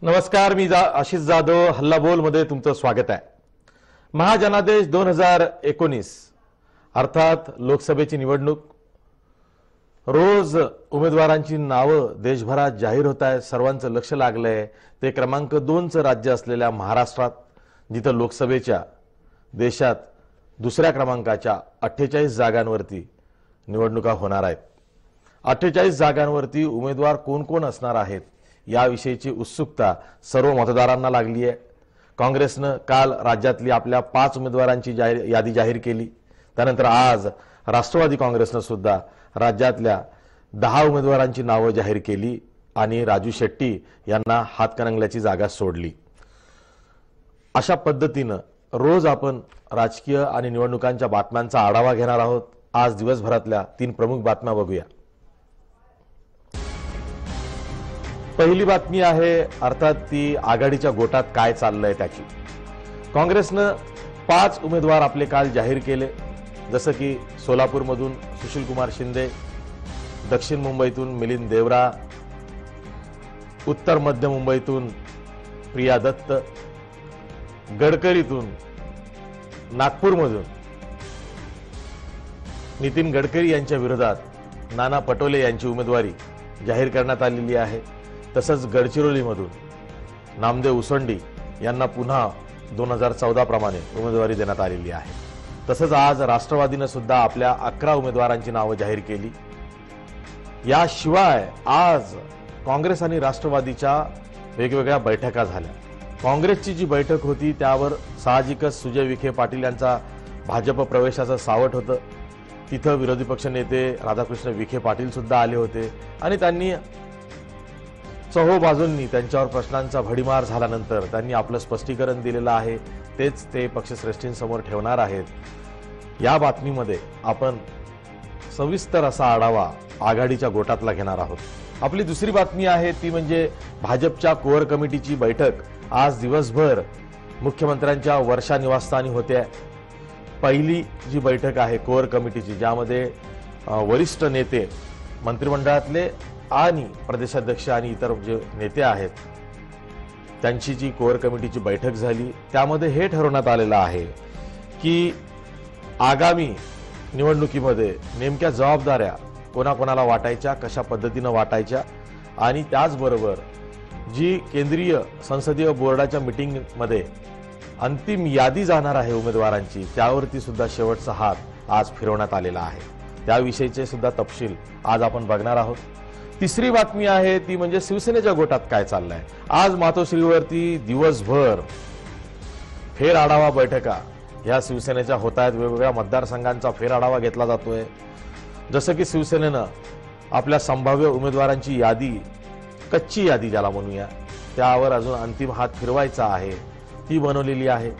नमस्कार, मी आशिष जाधव हल्ला बोल मध्ये तुमचं स्वागत आहे। महाजनादेश 2019 अर्थात लोकसभेची निवडणूक, रोज उमेदवारांची नावं देशभरात जाहीर होत आहेत। सर्वांचं लक्ष लागलंय ते क्रमांक 2चं राज्य असलेल्या महाराष्ट्रात, जिथं लोकसभेच्या देशात दुसऱ्या क्रमांकाच्या 48 जागांवरती निवडणुका होणार आहेत। 48 जागांवरती उमेदवार कोण कोण असणार आहेत याविषयीची उत्सुकता सर्व मतदारांना लागली आहे। काँग्रेसनं काल राज्यातली आपल्या 5 उमेदवारांची यादी जाहीर केली। त्यानंतर आज राष्ट्रवादी काँग्रेसनं सुद्धा राज्यातल्या 10 उमेदवारांची नावं जाहीर केली आणि राजू शेट्टी यांना हातकणंगल्याची जागा सोडली। अशा पद्धतीनं रोज आपण राजकीय आणि निवडणुकांच्या बातम्यांचा आढावा घेणार आहोत। आज दिवसभरातल्या 3 प्रमुख बातम्या बघूया। पहिली बातमी आहे अर्थात ती आघाडीच्या गोटात काय चाललंय त्याची। काँग्रेसनं 5 उमेदवार आपले काल जाहीर केले, जसं की सोलापूरमधून सुशीलकुमार शिंदे, दक्षिण मुंबईतून मिलिंद देवरा, उत्तर मध्य मुंबईतून प्रिया दत्त, गडकरीतून नागपूरमधून नितीन गडकरी यांच्या विरोधात नाना पटोले यांची उमेदवारी जाहीर करण्यात आलेली आहे। तसंच गडचिरोलीमधून नामदेव उसंडी यांना पुन्हा 2014 प्रमाणे उमेदवारी देण्यात आलेली आहे। तसंच आज राष्ट्रवादीनं सुद्धा आपल्या 11 उमेदवारांची नावं जाहीर केली। याशिवाय आज काँग्रेस आणि राष्ट्रवादीच्या वेगवेगळ्या बैठका झाल्या। काँग्रेसची जी बैठक होती त्यावर साहजिकच सुजय विखे पाटील यांचा भाजप प्रवेशाचं सावट होतं। तिथं विरोधी पक्ष नेते राधाकृष्ण विखे पाटील सुद्धा आले होते आणि त्यांनी चहू बाजूंनी त्यांच्यावर प्रश्नांचा भडीमार झाल्यानंतर त्यांनी आपलं स्पष्टीकरण दिलेलं आहे, तेच ते पक्षश्रेष्ठींसमोर ठेवणार आहेत। या बातमीमध्ये आपण सविस्तर असा आढावा आघाडीच्या गोटातला घेणार आहोत। आपली दुसरी बातमी आहे ती म्हणजे भाजपच्या कोअर कमिटीची बैठक आज दिवसभर मुख्यमंत्र्यांच्या वर्षा निवासस्थानी होते। पहिली जी बैठक आहे कोअर कमिटीची, ज्यामध्ये वरिष्ठ नेते मंत्रिमंडळातले आणि प्रदेशाध्यक्ष आणि इतर जे नेते आहेत त्यांची जी कोअर कमिटीची बैठक झाली, त्यामध्ये हे ठरवण्यात आलेलं आहे की आगामी निवडणुकीमध्ये नेमक्या जबाबदाऱ्या कोणाकोणाला वाटायच्या, कशा पद्धतीनं वाटायच्या आणि त्याचबरोबर जी केंद्रीय संसदीय बोर्डाच्या मीटिंगमध्ये अंतिम यादी जाणार आहे उमेदवारांची, त्यावरती सुद्धा शेवटचा हात आज फिरवण्यात आलेला आहे। त्याविषयीचे सुद्धा तपशील आज आपण बघणार आहोत। तिसरी बातमी आहे ती म्हणजे शिवसेनेच्या गोटात काय चाललंय। आज मातोश्रीवरती दिवसभर फेर आढावा बैठका ह्या शिवसेनेच्या होत आहेत। वेगवेगळ्या मतदारसंघांचा फेर आढावा घेतला जातोय। जसं की शिवसेनेनं आपल्या संभाव्य उमेदवारांची यादी, कच्ची यादी ज्याला म्हणूया, त्यावर अजून अंतिम हात फिरवायचा आहे, ती बनवलेली आहे।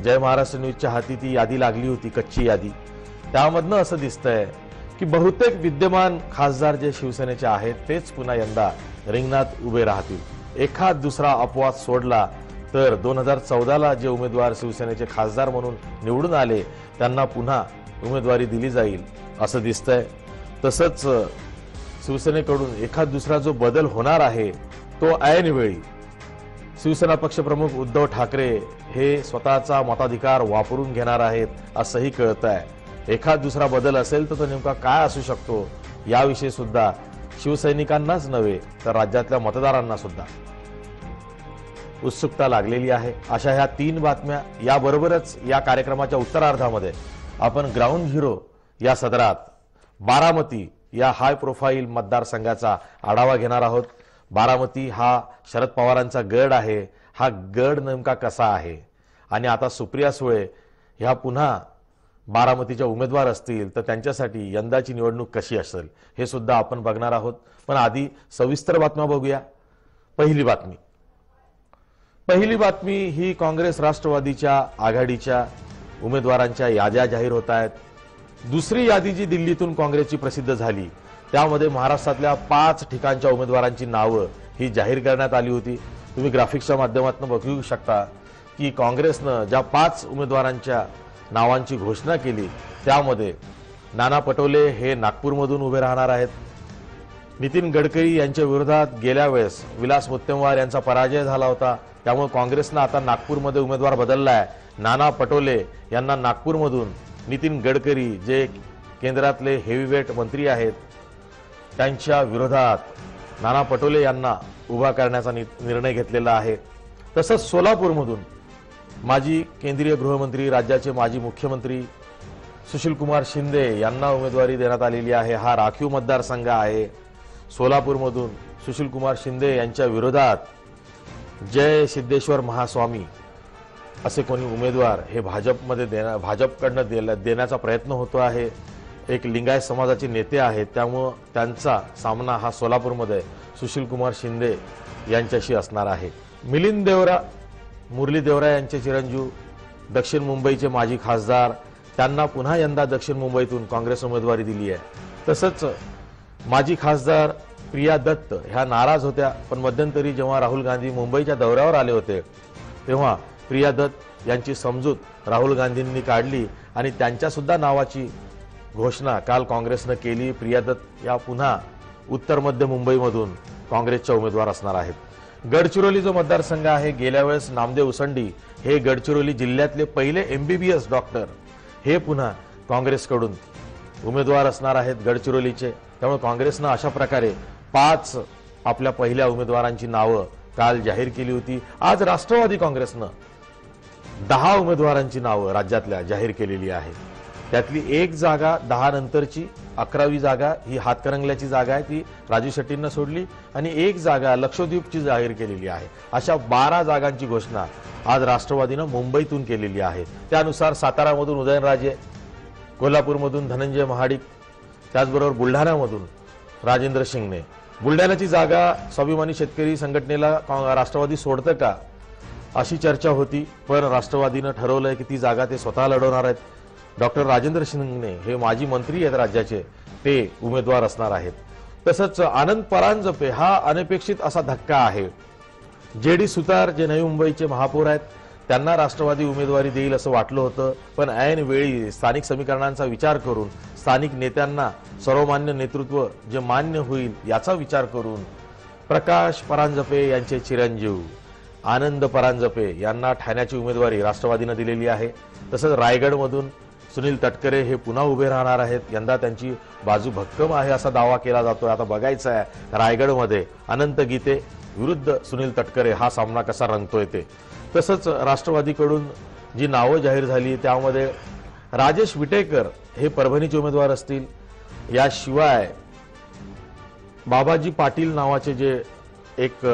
जय महाराष्ट्र न्यूजच्या हाती ती यादी लागली होती, कच्ची यादी। त्यामधनं असं दिसतंय की बहुतेक विद्यमान खासदार जे शिवसेनेचे आहेत तेच पुन्हा यंदा रिंगणात उभे राहतील। एखाद दुसरा अपवाद सोडला तर 2014ला जे उमेदवार शिवसेनेचे खासदार म्हणून निवडून आले त्यांना पुन्हा उमेदवारी दिली जाईल असं दिसतंय। तसंच शिवसेनेकडून एखाद दुसरा जो बदल होणार आहे तो ऐनवेळी शिवसेना पक्षप्रमुख उद्धव ठाकरे हे स्वतःचा मताधिकार वापरून घेणार आहेत असंही कळतंय। एखाद दुसरा बदल असेल तर तो नेमका काय असू शकतो याविषयी सुद्धा शिवसैनिकांनाच नव्हे तर राज्यातल्या मतदारांना सुद्धा उत्सुकता लागलेली आहे। अशा ह्या 3 बातम्या, याबरोबरच या कार्यक्रमाच्या उत्तरार्धामध्ये आपण ग्राउंड झिरो या सदरात बारामती या हाय प्रोफाईल मतदारसंघाचा आढावा घेणार आहोत। बारामती हा शरद पवारांचा गड आहे। हा गड नेमका कसा आहे आणि आता सुप्रिया सुळे ह्या पुन्हा बारामतीच्या उमेदवार असतील तर त्यांच्यासाठी यंदाची निवडणूक कशी असेल हे सुद्धा आपण बघणार आहोत। पण आधी सविस्तर बातम्या बघूया। पहिली बातमी ही काँग्रेस राष्ट्रवादीच्या आघाडीच्या उमेदवारांच्या याद्या जाहीर होत आहेत। दुसरी यादी जी दिल्लीतून काँग्रेसची प्रसिद्ध झाली त्यामध्ये महाराष्ट्रातल्या 5 ठिकाणच्या उमेदवारांची नावं ही जाहीर करण्यात आली होती। तुम्ही ग्राफिक्सच्या माध्यमातून बघू शकता की काँग्रेसनं ज्या 5 उमेदवारांच्या नावांची घोषणा केली त्यामध्ये नाना पटोले हे नागपूरमधून उभे राहणार आहेत, नितीन गडकरी यांच्या विरोधात गेल्या वेळेस विलास मुत्तेमवार यांचा पराजय झाला होता, त्यामुळे काँग्रेसनं आता नागपूरमध्ये उमेदवार बदललाय। नाना पटोले यांना नागपूरमधून नितीन गडकरी जे केंद्रातले हेवीवेट मंत्री आहेत त्यांच्या विरोधात नाना पटोले यांना उभा करण्याचा निर्णय घेतलेला आहे। तसंच सोलापूरमधून माजी केंद्रीय गृहमंत्री राज्याचे माजी मुख्यमंत्री सुशीलकुमार शिंदे यांना उमेदवारी देण्यात आलेली आहे। हा राखीव मतदारसंघ आहे। सोलापूरमधून सुशीलकुमार शिंदे यांच्या विरोधात जय सिद्धेश्वर महास्वामी असे कोणी उमेदवार हे भाजपकडनं देण्याचा प्रयत्न होतो आहे। एक लिंगायत समाजाचे नेते आहेत, त्यामुळे त्यांचा सामना हा सोलापूरमध्ये सुशीलकुमार शिंदे यांच्याशी असणार आहे। मिलिंद देवरा, मुरली देवरा यांचे चिरंजीव, दक्षिण मुंबईचे माजी खासदार, त्यांना पुन्हा यंदा दक्षिण मुंबईतून काँग्रेस उमेदवारी दिली आहे। तसंच माजी खासदार प्रिया दत्त ह्या नाराज होत्या, पण मध्यंतरी जेव्हा राहुल गांधी मुंबईच्या दौऱ्यावर आले होते तेव्हा प्रिया दत्त यांची समजूत राहुल गांधींनी काढली आणि त्यांच्या सुद्धा नावाची घोषणा काल काँग्रेसने केली। प्रिया दत्त या पुन्हा उत्तर मध्य मुंबईमधून काँग्रेसच्या उमेदवार असणार आहेत। गडचिरोली जो मतदारसंघ आहे, गेल्या वेळेस नामदेव उसंडी हे गडचिरोली जिल्ह्यातले पहिले MBBS डॉक्टर हे पुन्हा काँग्रेसकडून उमेदवार असणार आहेत गडचिरोलीचे। त्यामुळे काँग्रेसने अशा प्रकारे 5 आपल्या पहिल्या उमेदवारांची नावं काल जाहीर केली होती। आज राष्ट्रवादी काँग्रेसने 10 उमेदवारांची नावं राज्यातल्या जाहीर केलेली आहे। त्यातली एक जागा 10 नंतरची 11वी जागा ही हातकरंगल्याची जागा आहे, ती राजू शेट्टींना सोडली आणि एक जागा लक्षद्वीपची जाहीर केलेली आहे। अशा 12 जागांची घोषणा आज राष्ट्रवादीने मुंबईतून केलेली आहे। त्यानुसार सातारामधून उदयनराजे, कोल्हापूरमधून धनंजय महाडिक, त्याचबरोबर बुलढाण्यामधून राजेंद्र शिंगणे। बुलढाण्याची जागा स्वाभिमानी शेतकरी संघटनेला राष्ट्रवादी सोडतं का अशी चर्चा होती, पण राष्ट्रवादीने ठरवलंय की ती जागा ते स्वतः लढवणार आहेत। डॉक्टर राजेंद्र शिंगणे हे माजी मंत्री आहेत राज्याचे, ते उमेदवार असणार आहेत। तसंच आनंद परांजपे हा अनपेक्षित असा धक्का आहे। JD सुतार जे नवी मुंबईचे महापौर आहेत त्यांना राष्ट्रवादी उमेदवारी देईल असं वाटलं होतं, पण ऐन वेळी स्थानिक समीकरणांचा विचार करून स्थानिक नेत्यांना सर्वमान्य नेतृत्व जे मान्य होईल याचा विचार करून प्रकाश परांजपे यांचे चिरंजीव आनंद परांजपे यांना ठाण्याची उमेदवारी राष्ट्रवादीने दिलेली आहे। तसंच रायगडमधून सुनील तटकरे हे पुन्हा उभे राहणार आहेत। यंदा त्यांची बाजू भक्कम आहे असा दावा केला जातोय। आता बघायचं आहे रायगडमध्ये अनंत गीते विरुद्ध सुनील तटकरे हा सामना कसा रंगतोय ते। तसंच राष्ट्रवादीकडून जी नावं जाहीर झाली त्यामध्ये राजेश विटेकर हे परभणीचे उमेदवार असतील। याशिवाय बाबाजी पाटील नावाचे जे एक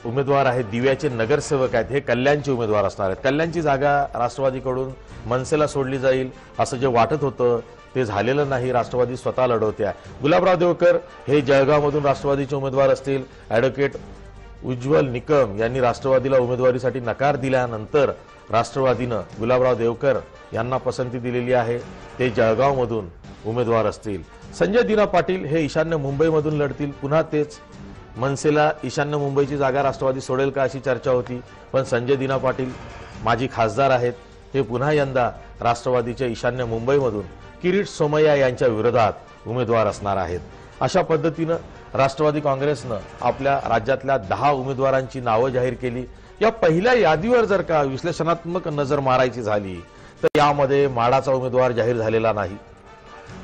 उमेदवार आहेत, दिव्याचे नगरसेवक आहेत, हे कल्याणचे उमेदवार असणार आहेत। कल्याणची जागा राष्ट्रवादीकडून मनसेला सोडली जाईल असं जे वाटत होतं ते झालेलं नाही, राष्ट्रवादी स्वतः लढवत्या। गुलाबराव देवकर हे जळगावमधून राष्ट्रवादीचे उमेदवार असतील। ॲडव्होकेट उज्ज्वल निकम यांनी राष्ट्रवादीला उमेदवारीसाठी नकार दिल्यानंतर राष्ट्रवादीनं गुलाबराव देवकर यांना पसंती दिलेली आहे, ते जळगावमधून उमेदवार असतील। संजय दिना पाटील हे ईशान्य मुंबईमधून लढतील, पुन्हा तेच मनसेला ईशान्य मुंबईची जागा राष्ट्रवादी सोडेल का अशी चर्चा होती, पण संजय दिना पाटील माजी खासदार आहेत, ते पुन्हा यंदा राष्ट्रवादीच्या ईशान्य मुंबईमधून किरीट सोमय्या यांच्या विरोधात उमेदवार असणार आहेत। अशा पद्धतीनं राष्ट्रवादी काँग्रेसनं आपल्या राज्यातल्या 10 उमेदवारांची नावं जाहीर केली। या पहिल्या यादीवर जर का विश्लेषणात्मक नजर मारायची झाली तर यामध्ये माडाचा उमेदवार जाहीर झालेला नाही।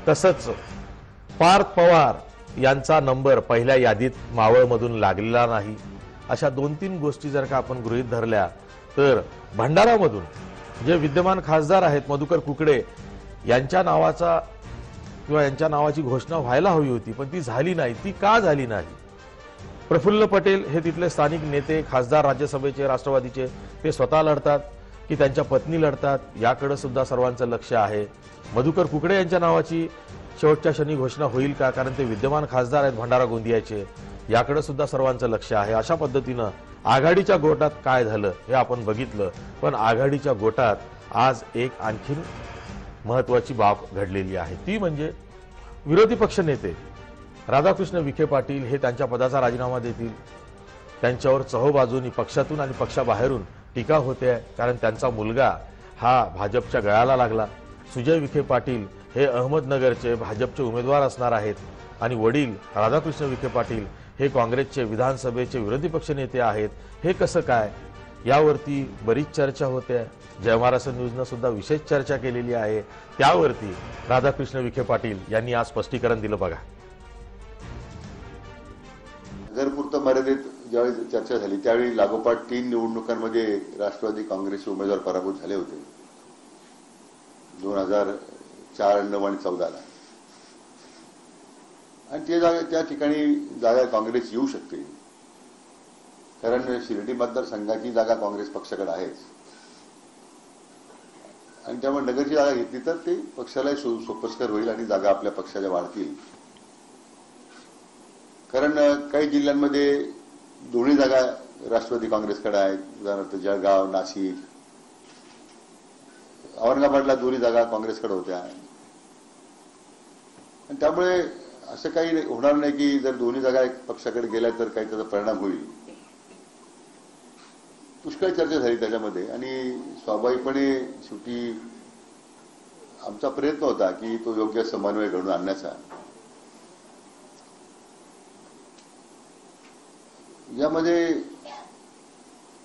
तसंच पार्थ पवार यांचा नंबर पहिल्या यादीत मावळमधून लागलेला नाही। अशा 2-3 गोष्टी जर का आपण गृहीत धरल्या तर भंडारामधून जे विद्यमान खासदार आहेत मधुकर कुकडे यांच्या नावाचा किंवा यांच्या नावाची घोषणा व्हायला हवी होती, पण ती झाली नाही। ती का झाली नाही? प्रफुल्ल पटेल हे तिथले स्थानिक नेते खासदार राज्यसभेचे राष्ट्रवादीचे, ते स्वतः लढतात की त्यांच्या पत्नी लढतात याकडे सुद्धा सर्वांचं लक्ष आहे। मधुकर कुकडे यांच्या नावाची शेवटच्या क्षणी घोषणा होईल का, कारण ते विद्यमान खासदार आहेत भंडारा गोंदियाचे, याकडे सुद्धा सर्वांचं लक्ष आहे। अशा पद्धतीनं आघाडीच्या गोटात काय झालं हे आपण बघितलं, पण आघाडीच्या गोटात आज एक आणखीन महत्त्वाची बाब घडलेली आहे, ती म्हणजे विरोधी पक्षनेते राधाकृष्ण विखे पाटील हे त्यांच्या पदाचा राजीनामा देतील। त्यांच्यावर चहूबाजूंनी पक्षातून आणि पक्षाबाहेरून टीका होते आहे, कारण त्यांचा मुलगा हा भाजपच्या गळाला लागला। सुजय विखे पाटील हे अहमदनगरचे भाजपचे उमेदवार असणार आहेत। आणि वडील राधाकृष्ण विखे पाटील हे काँग्रेसचे विधानसभेचे विरोधी पक्षनेते आहेत, हे कसं काय? यावरती बरीच चर्चा होते. जय महाराष्ट्र न्यूजनं सुद्धा विशेष चर्चा केलेली आहे. त्यावरती राधाकृष्ण विखे पाटील यांनी आज स्पष्टीकरण दिलं. बघा. नगरपुरतं मर्यादित ज्यावेळी चर्चा झाली त्यावेळी लागोपाठ 3 निवडणुकांमध्ये राष्ट्रवादी काँग्रेसचे उमेदवार पराभूत झाले होते. 2004, 9 आणि 14ला. आणि त्या ठिकाणी जागा काँग्रेस येऊ शकते, कारण शिर्डी मतदारसंघाची जागा काँग्रेस पक्षाकडे आहेच. आणि त्यामुळे नगरची जागा घेतली तर ते पक्षाला सोपस्कर होईल आणि जागा आपल्या पक्षाच्या वाढतील. कारण काही जिल्ह्यांमध्ये दोन्ही जागा राष्ट्रवादी काँग्रेसकडे आहेत. उदाहरणार्थ जळगाव, नाशिक, औरंगाबादला दोन्ही जागा काँग्रेसकडे होत्या. आणि त्यामुळे असं काही होणार नाही की जर दोन्ही जागा एक पक्षाकडे गेल्या तर काही त्याचा परिणाम होईल. पुष्कळ चर्चा झाली त्याच्यामध्ये आणि स्वाभाविकपणे शेवटी आमचा प्रयत्न होता की तो योग्य समन्वय घडून आणण्याचा. यामध्ये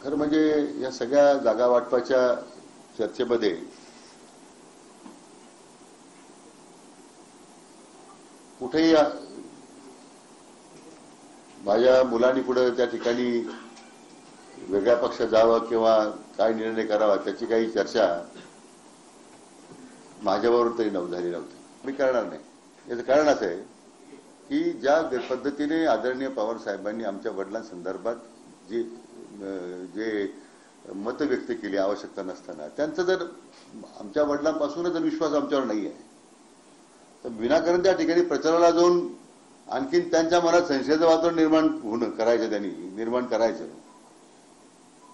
खरं म्हणजे या सगळ्या जागा वाटपाच्या चर्चेमध्ये कुठेही माझ्या मुलांनी पुढे त्या ठिकाणी वेगळ्या पक्षात जावं किंवा काय निर्णय करावा त्याची काही चर्चा माझ्याबरोबर तरी झाली नव्हती. मी करणार नाही. याचं कारण असं आहे की ज्या पद्धतीने आदरणीय पवार साहेबांनी आमच्या वडिलांसंदर्भात जे मत व्यक्त केली आवश्यकता नसताना, त्यांचा जर आमच्या वडिलांपासूनच जर विश्वास आमच्यावर नाही आहे तर विनाकारण त्या ठिकाणी प्रचाराला जाऊन आणखीन त्यांच्या मनात संशयाचं वातावरण त्यांनी निर्माण करायचं,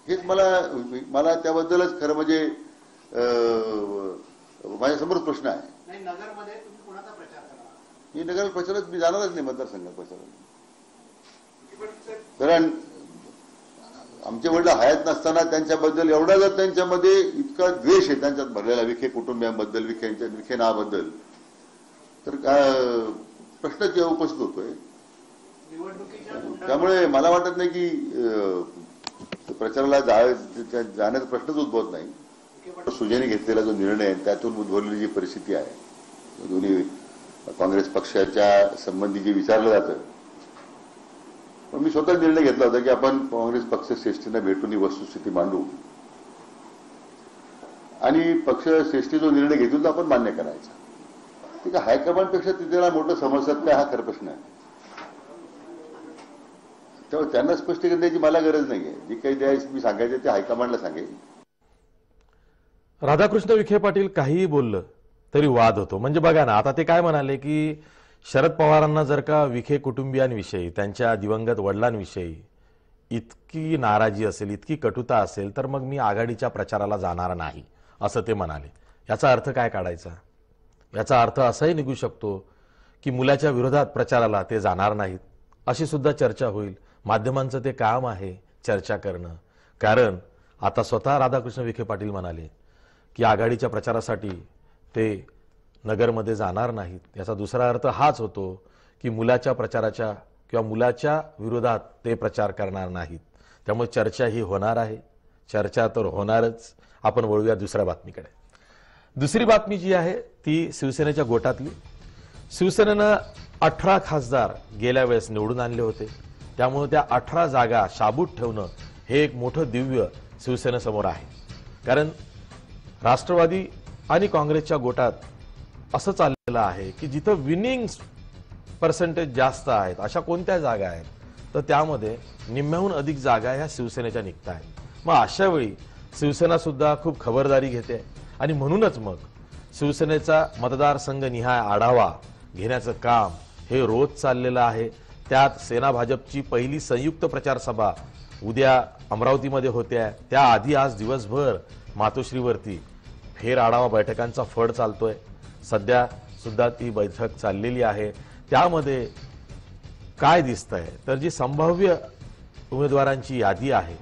हेच मला त्याबद्दलच खरं म्हणजे माझ्यासमोर प्रश्न आहे. मी नगर प्रचारात मी जाणारच नाही मतदारसंघात प्रचारात. कारण आमचे वडील हयात नसताना त्यांच्याबद्दल एवढा जर त्यांच्यामध्ये इतका द्वेष आहे त्यांच्यात भरलेला विखे कुटुंबियांबद्दल, विखे नावाबद्दल, तर प्रश्नच उपस्थित होतोय. त्यामुळे मला वाटत नाही की प्रचाराला जाण्याचा प्रश्नच उद्भवत नाही. सुजयने घेतलेला जो निर्णय आहे त्यातून उद्भवलेली जी परिस्थिती आहे, दोन्ही काँग्रेस पक्षाच्या संबंधी जे विचारलं जातं, पण मी स्वतः निर्णय घेतला होता की आपण काँग्रेस पक्ष श्रेष्ठींना भेटून ही वस्तुस्थिती मांडू आणि पक्ष श्रेष्ठी जो निर्णय घेतो तो आपण मान्य करायचा. ठीक आहे, हायकमांडपेक्षा तिथे मोठं समस्यात काय, हा खरा प्रश्न आहे. त्यामुळे त्यांना स्पष्टीकरण द्यायची मला गरज नाहीये. जे काही द्यायचं मी सांगायचं ते हायकमांडला सांगेल. राधाकृष्ण विखे पाटील काहीही बोललं तरी वाद होतो. म्हणजे बघा ना, आता ते काय म्हणाले की शरद पवारांना जर का विखे कुटुंबियांविषयी, त्यांच्या दिवंगत वडिलांविषयी इतकी नाराजी असेल, इतकी कटुता असेल, तर मग मी आघाडीच्या प्रचाराला जाणार नाही, असं ते म्हणाले. याचा अर्थ काय काढायचा? याचा अर्थ असाही निघू शकतो की मुलाच्या विरोधात प्रचाराला ते जाणार नाहीत, अशी सुद्धा चर्चा होईल. माध्यमांचं ते काम आहे चर्चा करणं. कारण आता स्वतः राधाकृष्ण विखे पाटील म्हणाले की आघाडीच्या प्रचारासाठी ते नगरमध्ये जाणार नाहीत. याचा दुसरा अर्थ हाच होतो की मुलाच्या प्रचाराच्या किंवा मुलाच्या विरोधात ते प्रचार करणार नाहीत. त्यामुळे चर्चा ही होणार आहे. चर्चा तर होणारच. आपण वळूया दुसऱ्या बातमीकडे. दुसरी बातमी जी आहे ती शिवसेनेच्या गोटातली. शिवसेनेनं 18 खासदार गेल्या वेळेस निवडून आणले होते. त्यामुळे त्या 18 जागा शाबूत ठेवणं हे एक मोठं दिव्य शिवसेनेसमोर आहे. कारण राष्ट्रवादी आणि काँग्रेसच्या गोटात असं चाललेलं आहे की जिथं विनिंग पर्सेंटेज जास्त आहेत अशा कोणत्या जागा आहेत तर त्यामध्ये निम्म्याहून अधिक जागा ह्या शिवसेनेच्या निघत आहेत. मग अशा वेळी शिवसेना सुद्धा खूप खबरदारी घेते आणि म्हणूनच मग शिवसेनेचा मतदारसंघ निहाय आढावा घेण्याचं काम हे रोज चाललेलं आहे. त्यात सेना भाजपची पहिली संयुक्त प्रचार सभा उद्या अमरावतीमध्ये होते. त्याआधी आज दिवसभर मातोश्रीवरती फेर आढावा बैठकांचा फड चालतोय. सध्या सुद्धा ती बैठक चाललेली आहे. त्यामध्ये काय दिसतंय तर जी संभाव्य उमेदवारांची यादी आहे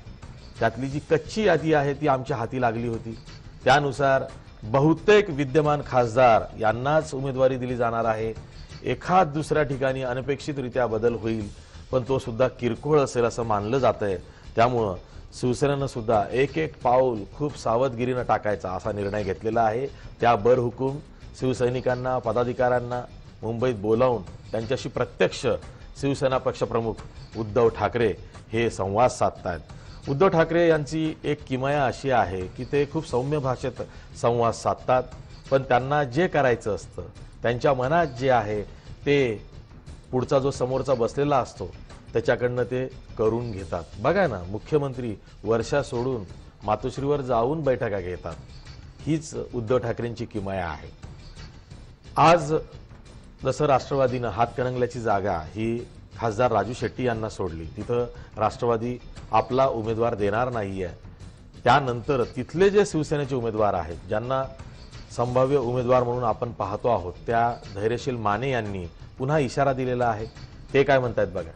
त्यातली जी कच्ची यादी आहे ती आमच्या हाती लागली होती. त्यानुसार बहुतेक विद्यमान खासदार यांनाच उमेदवारी दिली जाणार आहे. एखाद दुसऱ्या ठिकाणी अनपेक्षितरित्या बदल होईल, पण तो सुद्धा किरकोळ असेल असं मानलं जातंय। त्यामुळं शिवसेनेनं सुद्धा एक एक पाऊल खूप सावधगिरीनं टाकायचा असा निर्णय घेतलेला आहे। त्या बरहुकूम शिवसैनिकांना, पदाधिकाऱ्यांना मुंबईत बोलावून त्यांच्याशी प्रत्यक्ष शिवसेना पक्षप्रमुख उद्धव ठाकरे हे संवाद साधतायत। उद्धव ठाकरे यांची एक किमया अशी आहे की ते खूप सौम्य भाषेत संवाद साधतात, पण त्यांना जे करायचं असतं, त्यांच्या मनात जे आहे ते पुढचा जो समोरचा बसलेला असतो त्याच्याकडनं ते करून घेतात। बघा ना, मुख्यमंत्री वर्षा सोडून मातोश्रीवर जाऊन बैठका घेतात। हीच उद्धव ठाकरेंची किमया आहे। आज जसं राष्ट्रवादीनं हातकणंगल्याची जागा ही खासदार राजू शेट्टी यांना सोडली, तिथं राष्ट्रवादी आपला उमेदवार देणार नाहीये। त्यानंतर तिथले जे शिवसेनेचे उमेदवार आहेत, ज्यांना संभाव्य उमेदवार म्हणून आपण पाहतो आहोत, त्या धैर्यशील माने यांनी पुन्हा इशारा दिलेला आहे। ते काय म्हणतात बघा।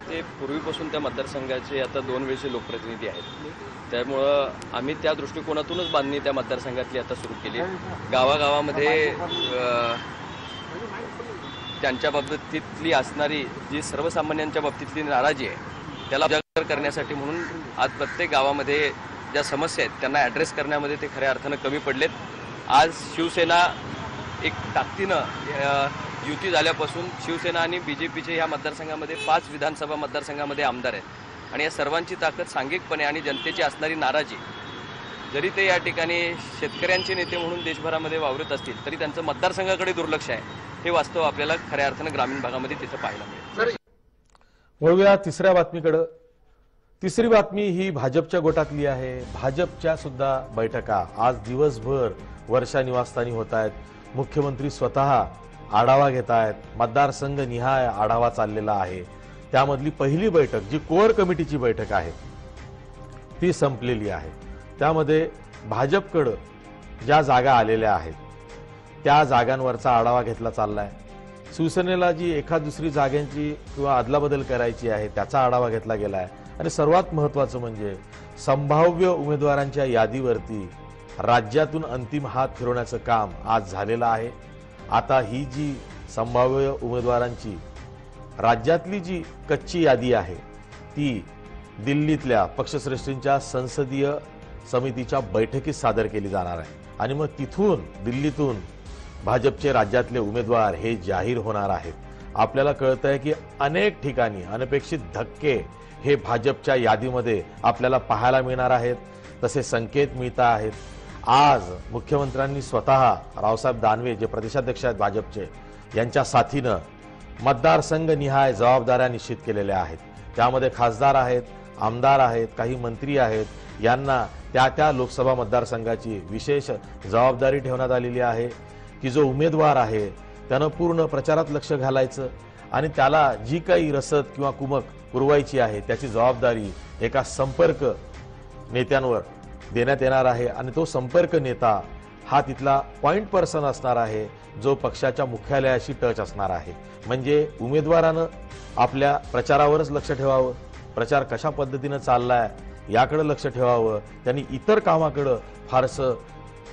ते पूर्वीपासून त्या मतदारसंघाचे आता 2 वेळचे लोकप्रतिनिधी आहेत, त्यामुळं आम्ही त्या दृष्टिकोनातूनच बांधणी त्या मतदारसंघातली आता सुरू केली। गावागावामध्ये त्यांच्या बाबतीतली असणारी जी सर्वसामान्यांच्या बाबतीतली नाराजी आहे त्याला उजागर करण्यासाठी म्हणून आज प्रत्येक गावामध्ये ज्या समस्या आहेत त्यांना ॲड्रेस करण्यामध्ये ते खऱ्या अर्थानं कमी पडलेत। आज शिवसेना एक ताकदीनं युती झाल्यापासून शिवसेना आणि बीजेपीचे ह्या मतदारसंघामध्ये 5 विधानसभा मतदारसंघामध्ये आमदार आहेत आणि या सर्वांची ताकद सांघिकपणे आणि जनतेची असणारी नाराजी, जरी ते या ठिकाणी शेतकऱ्यांचे नेते म्हणून देशभरामध्ये वावरत असतील तरी त्यांचं मतदारसंघाकडे दुर्लक्ष आहे, हे वास्तव आपल्याला खऱ्या अर्थानं ग्रामीण भागामध्ये तिथं पाहायला मिळेल। वळूया तिसऱ्या बातमीकडे। तिसरी बातमी ही भाजपच्या गोटातली आहे। भाजपच्या सुद्धा बैठका आज दिवसभर वर्षा निवासस्थानी होत आहेत। मुख्यमंत्री स्वतः आढावा घेत आहेत, मतदारसंघ निहाय आढावा चाललेला आहे। त्यामधली पहिली बैठक जी कोअर कमिटीची बैठक आहे ती संपलेली आहे। त्यामध्ये भाजपकडे ज्या जागा आलेल्या आहेत त्या जागांवरचा आढावा घेतला चाललाय। शिवसेनेला जी एखाद दुसरी जागांची किंवा अदलाबदल करायची आहे त्याचा आढावा घेतला गेलाय आणि सर्वात महत्त्वाचं म्हणजे संभाव्य उमेदवारांच्या यादीवरती राज्यातून अंतिम हात फिरवण्याचं काम आज झालेलं आहे। आता ही जी संभाव्य उमेदवारांची राज्यातली जी कच्ची यादी आहे ती दिल्लीतल्या पक्षश्रेष्ठींच्या संसदीय समितीच्या बैठकीत सादर केली जाणार आहे आणि मग तिथून दिल्लीतून भाजपचे राज्यातले उमेदवार हे जाहीर होणार आहेत। आपल्याला कळतंय की अनेक ठिकाणी अनपेक्षित धक्के हे भाजपच्या यादीमध्ये आपल्याला पाहायला मिळणार आहेत, तसे संकेत मिळत आहेत। आज मुख्यमंत्र्यांनी स्वतः रावसाहेब दानवे जे प्रदेशाध्यक्ष आहेत भाजपचे यांच्या साथीनं मतदारसंघ निहाय जबाबदाऱ्या निश्चित केलेल्या आहेत। त्यामध्ये खासदार आहेत, आमदार आहेत, काही मंत्री आहेत, यांना त्या त्या लोकसभा मतदारसंघाची विशेष जबाबदारी ठेवण्यात आलेली आहे की जो उमेदवार आहे त्यानं पूर्ण प्रचारात लक्ष घालायचं आणि त्याला जी काही रसद किंवा कुमक पुरवायची आहे त्याची जबाबदारी एका संपर्क नेत्यांवर देण्यात येणार आहे आणि तो संपर्क नेता हा तिथला पॉइंट पर्सन असणार आहे जो पक्षाच्या मुख्यालयाशी टच असणार आहे। म्हणजे उमेदवारानं आपल्या प्रचारावरच लक्ष ठेवावं, प्रचार कशा पद्धतीनं चाललाय याकडे लक्ष ठेवावं, त्यांनी इतर कामाकडे फारसं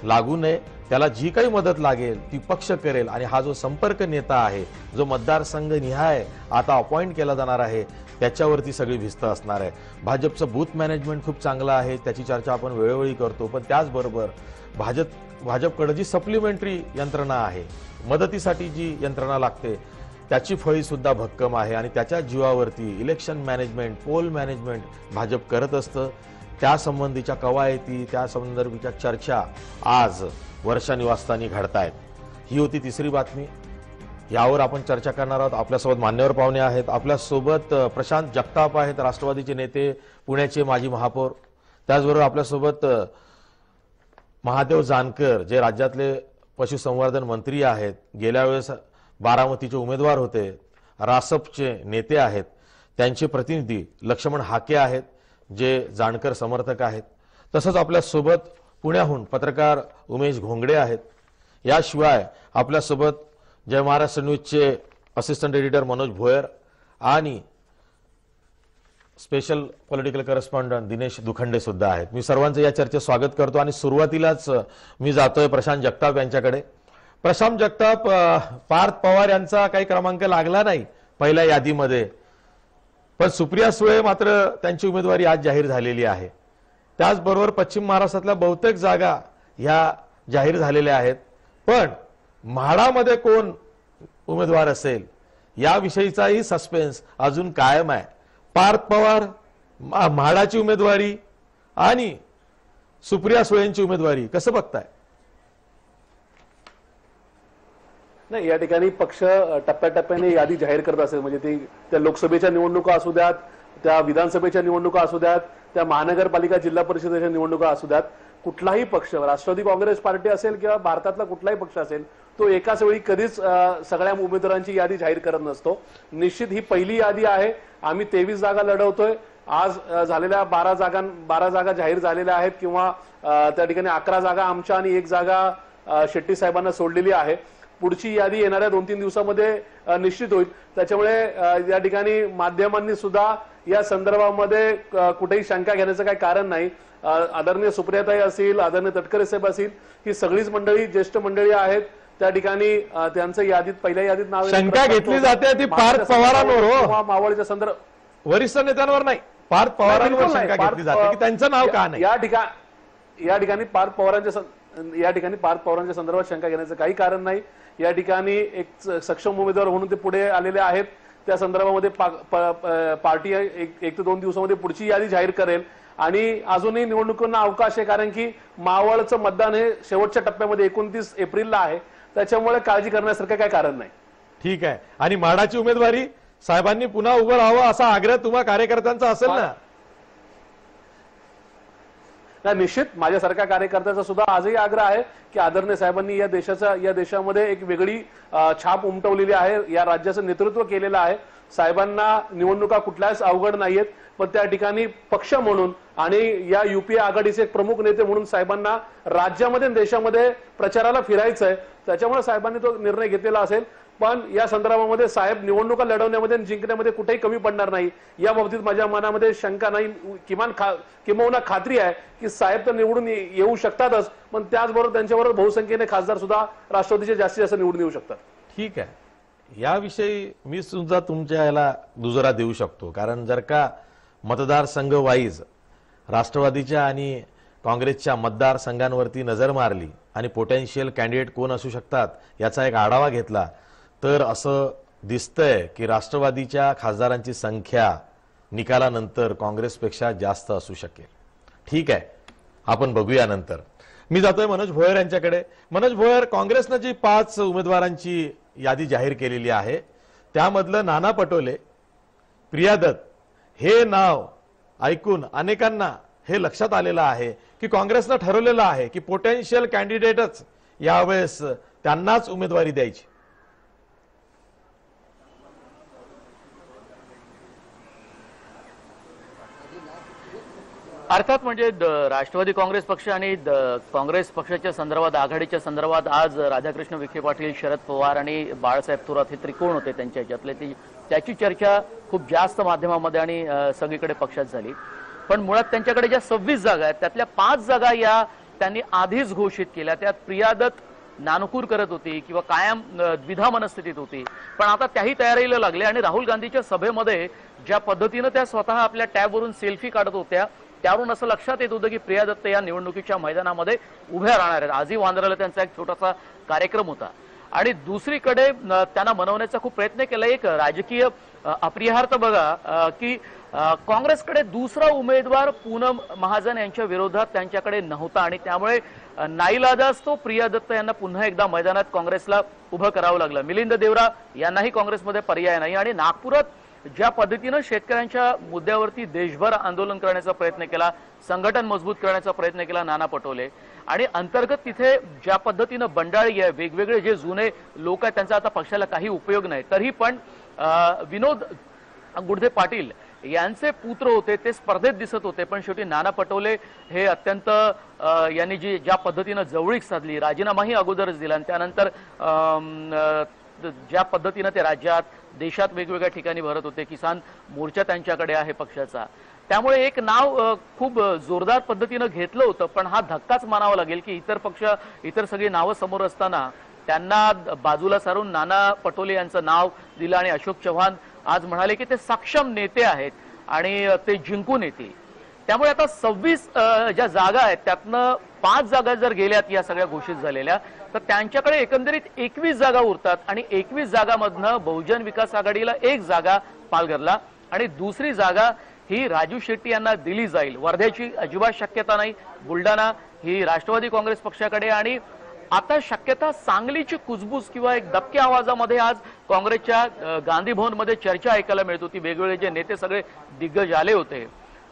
लागू नये। त्याला जी काही मदत लागेल ती पक्ष करेल आणि हा जो संपर्क नेता आहे जो मतदारसंघ निहाय आता अपॉइंट केला जाणार आहे त्याच्यावरती सगळी भिस्त असणार आहे। भाजपचं बूथ मॅनेजमेंट खूप चांगलं आहे, त्याची चर्चा आपण वेळोवेळी करतो, पण त्याचबरोबर भाजपकडे जी सप्लिमेंटरी यंत्रणा आहे, मदतीसाठी जी यंत्रणा लागते त्याची फळी सुद्धा भक्कम आहे आणि त्याच्या जीवावरती election management, poll management Bhajap करत असतं। त्या संबंधीच्या कवायती, त्या संदर्भाच्या चर्चा आज वर्षा निवासस्थानी घडतायत। ही होती तिसरी बातमी, यावर आपण चर्चा करणार आहोत। आपल्यासोबत मान्यवर पाहुणे आहेत। आपल्यासोबत प्रशांत जगताप आहेत, राष्ट्रवादीचे नेते, पुण्याचे माजी महापौर। त्याचबरोबर आपल्यासोबत महादेव जानकर जे राज्यातले पशुसंवर्धन मंत्री आहेत, गेल्या वेळेस बारामतीचे उमेदवार होते, रासपचे नेते आहेत, त्यांचे प्रतिनिधी लक्ष्मण हाके आहेत जे जानकर समर्थक आहेत। तसंच आपल्यासोबत पुण्याहून पत्रकार उमेश घोंगडे आहेत। याशिवाय आपल्यासोबत जय महाराष्ट्र न्यूजचे असिस्टंट एडिटर मनोज भोयर आणि special political correspondent Dinesh Dukhande सुद्धा आहेत। मी सर्वांचं या चर्चेत स्वागत करतो आणि सुरुवातीलाच मी जातोय प्रशांत जगताप यांच्याकडे। प्रशांत जगताप, पार्थ पवार यांचा काही क्रमांक लागला नाही पहिल्या यादीमध्ये, पण सुप्रिया सुळे मात्र त्यांची उमेदवारी आज जाहीर झालेली आहे. त्याचबरोबर पश्चिम महाराष्ट्रातल्या बहुतेक जागा ह्या जाहीर झालेल्या आहेत. पण म्हाडामध्ये कोण उमेदवार असेल याविषयीचाही सस्पेन्स अजून कायम आहे. पार्थ पवार, म्हाडाची उमेदवारी आणि सुप्रिया सुळेंची उमेदवारी कसं बघताय? नाही, या ठिकाणी पक्ष टप्प्याटप्प्याने यादी जाहीर करत असेल. म्हणजे ती त्या लोकसभेच्या निवडणुका असू द्यात, त्या विधानसभेच्या निवडणुका असू द्यात, त्या महानगरपालिका जिल्हा परिषदेच्या निवडणुका असू द्यात, कुठलाही पक्ष, राष्ट्रवादी काँग्रेस पार्टी असेल किंवा भारतातला कुठलाही पक्ष असेल, तो एकाच वेळी कधीच सगळ्या उमेदवारांची यादी जाहीर करत नसतो. निश्चित ही पहिली यादी आहे. आम्ही 23 जागा लढवतोय. आज झालेल्या 12 जागा जाहीर झालेल्या आहेत किंवा त्या ठिकाणी 11 जागा आमच्या आणि 1 जागा शेट्टी साहेबांना सोडलेली आहे. पुढची यादी येणाऱ्या 2-3 दिवसामध्ये निश्चित होईल. त्याच्यामुळे या ठिकाणी माध्यमांनी सुद्धा या संदर्भामध्ये कुठेही शंका घेण्याचं काही कारण नाही. आदरणीय सुप्रियाताई असतील, आदरणीय तटकरे साहेब असतील, ही सगळीच मंडळी ज्येष्ठ मंडळी आहेत. त्या ठिकाणी त्यांचं यादीत पहिल्या यादीत नाव शंका घेतली जाते ती पार्थ पवारांवर किंवा मावळच्या संदर्भ वरिष्ठ नेत्यांवर नाही, पार्थ पवारांवर शंका घेतली जाते की त्यांचं नाव का नाही. या ठिकाणी पार्थ पवारांच्या संदर्भात शंका घेण्याचं काही कारण नाही. या ठिकाणी एक सक्षम उमेदवार म्हणून ते पुढे आलेले आहेत. त्या संदर्भामध्ये पार्टी 1 ते 2 दिवसामध्ये पुढची यादी जाहीर करेल आणि अजूनही निवडणुकांना अवकाश आहे, कारण की मावळचं मतदान हे शेवटच्या टप्प्यामध्ये 29 एप्रिलला आहे. त्याच्यामुळे काळजी करण्यासारखं काही कारण नाही. ठीक आहे. आणि म्हाडाची उमेदवारी साहेबांनी पुन्हा उभं राहावं असा आग्रह तुम्हा कार्यकर्त्यांचा असेल ना? निश्चित माझ्यासारख्या कार्यकर्त्याचा सुद्धा आजही आग्रह आहे की आदरणीय साहेबांनी या देशामध्ये एक वेगळी छाप उमटवलेली आहे, या राज्याचं नेतृत्व केलेलं आहे. साहेबांना निवडणुका कुठल्याच अवघड नाहीयेत, पण त्या ठिकाणी पक्ष म्हणून आणि या युपीए आघाडीचे एक प्रमुख नेते म्हणून साहेबांना राज्यामध्ये देशामध्ये प्रचाराला फिरायचंय. त्याच्यामुळे साहेबांनी तो निर्णय घेतलेला असेल. पण या संदर्भामध्ये साहेब निवडणुका लढवण्यामध्ये आणि जिंकण्यामध्ये कुठेही कमी पडणार नाही या बाबतीत माझ्या मनामध्ये शंका नाही. किंबहुना खात्री आहे की साहेब तर निवडून येऊ शकतातच, पण त्याचबरोबर त्यांच्याबरोबर बहुसंख्येने खासदार सुद्धा राष्ट्रवादीचे जास्तीत जास्त निवडून येऊ शकतात. ठीक आहे. याविषयी मी सुद्धा तुमच्या याला दुजोरा देऊ शकतो, कारण जर का मतदारसंघ वाईज राष्ट्रवादीच्या आणि काँग्रेसच्या मतदारसंघांवरती नजर मारली आणि पोटेन्शियल कॅन्डिडेट कोण असू शकतात याचा एक आढावा घेतला तर असं दिसतंय की राष्ट्रवादीच्या खासदारांची संख्या निकालानंतर काँग्रेसपेक्षा जास्त असू शकेल. ठीक आहे, आपण बघूया नंतर. मी जातोय मनोज भोयर यांच्याकडे. मनोज भोयर, काँग्रेसनं जी 5 उमेदवारांची यादी जाहीर केलेली आहे त्यामधलं नाना पटोले, प्रिया दत्त हे नाव ऐकून अनेकांना हे लक्षात आलेलं आहे की काँग्रेसनं ठरवलेलं आहे की पोटेन्शियल कॅन्डिडेटच यावेळेस त्यांनाच उमेदवारी द्यायची. अर्थात म्हणजे राष्ट्रवादी काँग्रेस पक्ष आणि काँग्रेस पक्षाच्या संदर्भात, आघाडीच्या संदर्भात आज राधाकृष्ण विखे पाटील, शरद पवार आणि बाळासाहेब थोरात हे त्रिकोण होते त्यांच्या ह्याच्यातले. त्याची चर्चा खूप जास्त माध्यमामध्ये आणि सगळीकडे पक्षात झाली. पण मुळात त्यांच्याकडे ज्या 26 जागा आहेत त्यातल्या 5 जागा या त्यांनी आधीच घोषित केल्या. त्यात प्रिया दत्त नानुकूर करत होती किंवा कायम द्विधा मनस्थितीत होती, पण आता त्याही तयारीला लागले. आणि राहुल गांधीच्या सभेमध्ये ज्या पद्धतीनं त्या स्वतः आपल्या टॅबवरून सेल्फी काढत होत्या त्यावरून असं लक्षात येत होतं की प्रिया दत्त या निवडणुकीच्या मैदानामध्ये उभ्या राहणार आहेत. आजही वांद्र्याला त्यांचा एक छोटासा कार्यक्रम होता. आणि दुसरीकडे त्यांना मनवण्याचा खूप प्रयत्न केला. एक राजकीय अप्रियार्थ बघा की काँग्रेसकडे दुसरा उमेदवार पूनम महाजन यांच्या विरोधात त्यांच्याकडे नव्हता आणि त्यामुळे नाईलाजाच तो प्रिया दत्त यांना पुन्हा एकदा मैदानात काँग्रेसला उभं करावं लागलं. मिलिंद देवरा यांनाही काँग्रेसमध्ये पर्याय नाही. आणि नागपुरात ज्या पद्धतीनं शेतकऱ्यांच्या मुद्द्यावरती देशभर आंदोलन करण्याचा प्रयत्न केला, संघटन मजबूत करण्याचा प्रयत्न केला नाना पटोले, आणि अंतर्गत तिथे ज्या पद्धतीनं बंडाळी आहे, वेगवेगळे जे जुने लोक आहेत त्यांचा आता पक्षाला काही उपयोग नाही, तरी पण विनोद गुडधे पाटील यांचे पुत्र होते ते स्पर्धेत दिसत होते. पण शेवटी नाना पटोले हे अत्यंत यांनी ज्या पद्धतीनं जवळीक साधली, राजीनामाही अगोदरच दिला आणि त्यानंतर ज्या पद्धतीनं ते राज्यात देशात वेगवेगळ्या ठिकाणी भरत होते, किसान मोर्चा त्यांच्याकडे आहे पक्षाचा, त्यामुळे एक नाव खूप जोरदार पद्धतीनं घेतलं होतं. पण हा धक्काच मानावा लागेल की इतर पक्ष, इतर सगळी नावं समोर असताना त्यांना बाजूला सारून नाना पटोले यांचं नाव दिलं आणि अशोक चव्हाण आज म्हणाले की ते सक्षम नेते आहेत आणि ते जिंकून येतील. त्यामुळे आता 26 ज्या जागा आहेत त्यातनं 5 जागा जर गेल्यात या सगळ्या घोषित झालेल्या, तर त्यांच्याकडे एकंदरीत 21 जागा उरतात आणि 21 जागांमधनं बहुजन विकास आघाडीला 1 जागा पालघरला आणि दुसरी जागा ही राजू शेट्टी यांना दिली जाईल. वर्ध्याची अजिबात शक्यता नाही. बुलढाणा ही राष्ट्रवादी काँग्रेस पक्षाकडे आणि आता शक्यता सांगलीची कुजबूज किंवा एक दबक्या आवाजामध्ये आज काँग्रेसच्या गांधी भवनमध्ये चर्चा ऐकायला मिळत होती. वेगवेगळे जे नेते सगळे दिग्गज आले होते,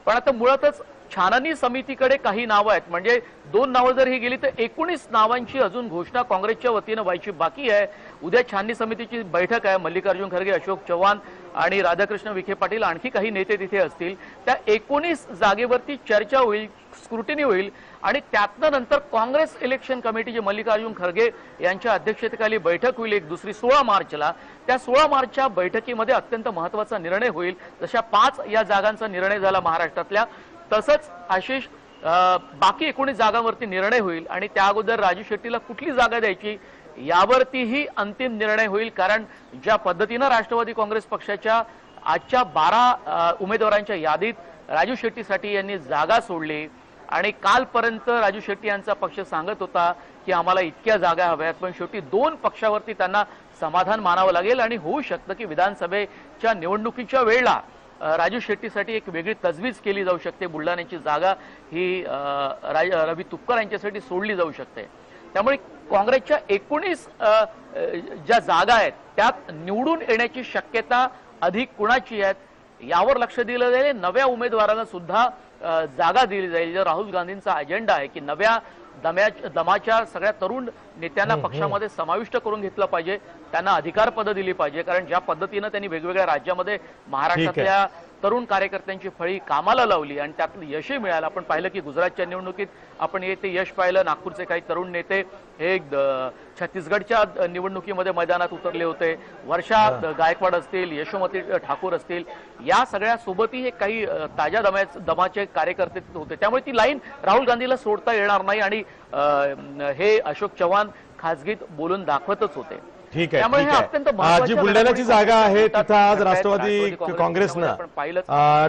पण आता मुळातच छाननी समितीकडे काही नावं आहेत. म्हणजे 2 नावं जर ही गेली तर 19 नावांची अजून घोषणा काँग्रेसच्या वतीनं व्हायची बाकी आहे. उद्या छाननी समितीची बैठक आहे. मल्लिकार्जुन खरगे, अशोक चव्हाण आणि राधाकृष्ण विखे पाटील आणखी काही नेते तिथे असतील. त्या 19 जागेवरती चर्चा होईल, स्क्रुटिनी होईल आणि त्यातनं नंतर काँग्रेस इलेक्शन कमिटी जी मल्लिकार्जुन खरगे यांच्या अध्यक्षतेखाली बैठक होईल एक दुसरी 16 मार्चला. त्या 16 मार्चच्या बैठकीमध्ये अत्यंत महत्त्वाचा निर्णय होईल. जशा 5 या जागांचा निर्णय झाला महाराष्ट्रातल्या, तसंच आशिष बाकी 19 जागांवरती निर्णय होईल आणि त्या अगोदर राजू शेट्टीला कुठली जागा द्यायची यावरतीही अंतिम निर्णय होईल. कारण ज्या पद्धतीनं राष्ट्रवादी काँग्रेस पक्षाच्या आजच्या 12 उमेदवारांच्या यादीत राजू शेट्टीसाठी यांनी जागा सोडली आणि कालपर्यंत राजू शेट्टी यांचा पक्ष सांगत होता की आम्हाला इतक्या जागा हव्यात, पण शेवटी 2 पक्षावरती त्यांना समाधान मानावं लागेल आणि होऊ शकतं की विधानसभेच्या निवडणुकीच्या वेळेला राजू शेट्टीसाठी एक वेगळी तजवीज केली जाऊ शकते. बुलढाण्याची जागा ही रवी तुपकर यांच्यासाठी सोडली जाऊ शकते. त्यामुळे काँग्रेसच्या 19 ज्या जागा आहेत त्यात निवडून येण्याची शक्यता अधिक कुणाची आहेत यावर लक्ष दिलं जाईल. नव्या उमेदवारांना सुद्धा जागा दिली जाईल. राहुल गांधींचा अजेंडा आहे की नव्या दमाच्या सगळ्या तरुण नेत्यांना पक्षामध्ये समाविष्ट करून घेतलं पाहिजे, त्यांना अधिकार पदं दिली पाहिजे. कारण ज्या पद्धतीनं त्यांनी वेगवेगळ्या राज्यामध्ये महाराष्ट्रातल्या तरुण कार्यकर्त्यांची फळी कामाला लावली आणि त्यातलं यशही मिळालं. आपण पाहिलं की गुजरातच्या निवडणुकीत आपण ते यश पाहिलं. नागपूरचे काही तरुण नेते हे छत्तीसगडच्या निवडणुकीमध्ये मैदानात उतरले होते. वर्षा गायकवाड असतील, यशोमती ठाकूर असतील, या सगळ्या सोबतही काही ताज्या दमाचे कार्यकर्ते होते. त्यामुळे ती लाईन राहुल गांधीला सोडता येणार नाही आणि हे अशोक चव्हाण खासगीत बोलून दाखवतच होते. ठीक आहे. जी बुलढाण्याची जागा आहे तिथं आज राष्ट्रवादी काँग्रेसनं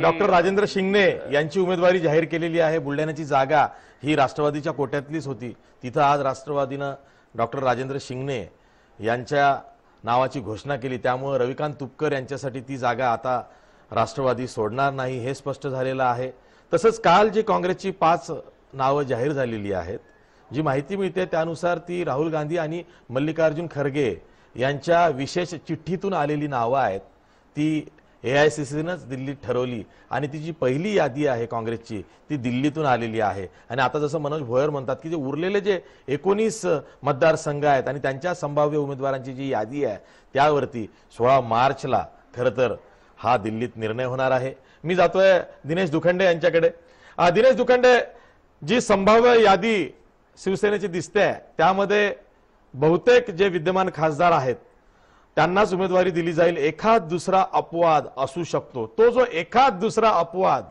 डॉक्टर राजेंद्र शिंगणे यांची उमेदवारी जाहीर केलेली आहे. बुलढाण्याची जागा ही राष्ट्रवादीच्या कोट्यातलीच होती. तिथं आज राष्ट्रवादीनं डॉक्टर राजेंद्र शिंगणे यांच्या नावाची घोषणा केली. त्यामुळे रविकांत तुपकर यांच्यासाठी ती जागा आता राष्ट्रवादी सोडणार नाही हे स्पष्ट झालेलं आहे. तसंच काल जी काँग्रेसची 5 नावं जाहीर झालेली आहेत, जी माहिती मिळते त्यानुसार ती राहुल गांधी आणि मल्लिकार्जुन खरगे यांच्या विशेष चिठ्ठीतून आलेली नावं आहेत. ती AICCनंच दिल्लीत ठरवली आणि ती जी पहिली यादी आहे काँग्रेसची ती दिल्लीतून आलेली आहे. आणि आता जसं मनोज भोयर म्हणतात की जे उरलेले जे 19 मतदारसंघ आहेत आणि त्यांच्या संभाव्य उमेदवारांची जी यादी आहे त्यावरती 16 मार्चला खरं तर हा दिल्लीत निर्णय होणार आहे. मी जातोय दिनेश दुखंडे यांच्याकडे. दिनेश दुखंडे, जी संभाव्य यादी शिवसेनेची दिसते त्यामध्ये बहुतेक जे विद्यमान खासदार आहेत त्यांनाच उमेदवारी दिली जाईल. एखाद दुसरा अपवाद असू शकतो. तो जो एखाद दुसरा अपवाद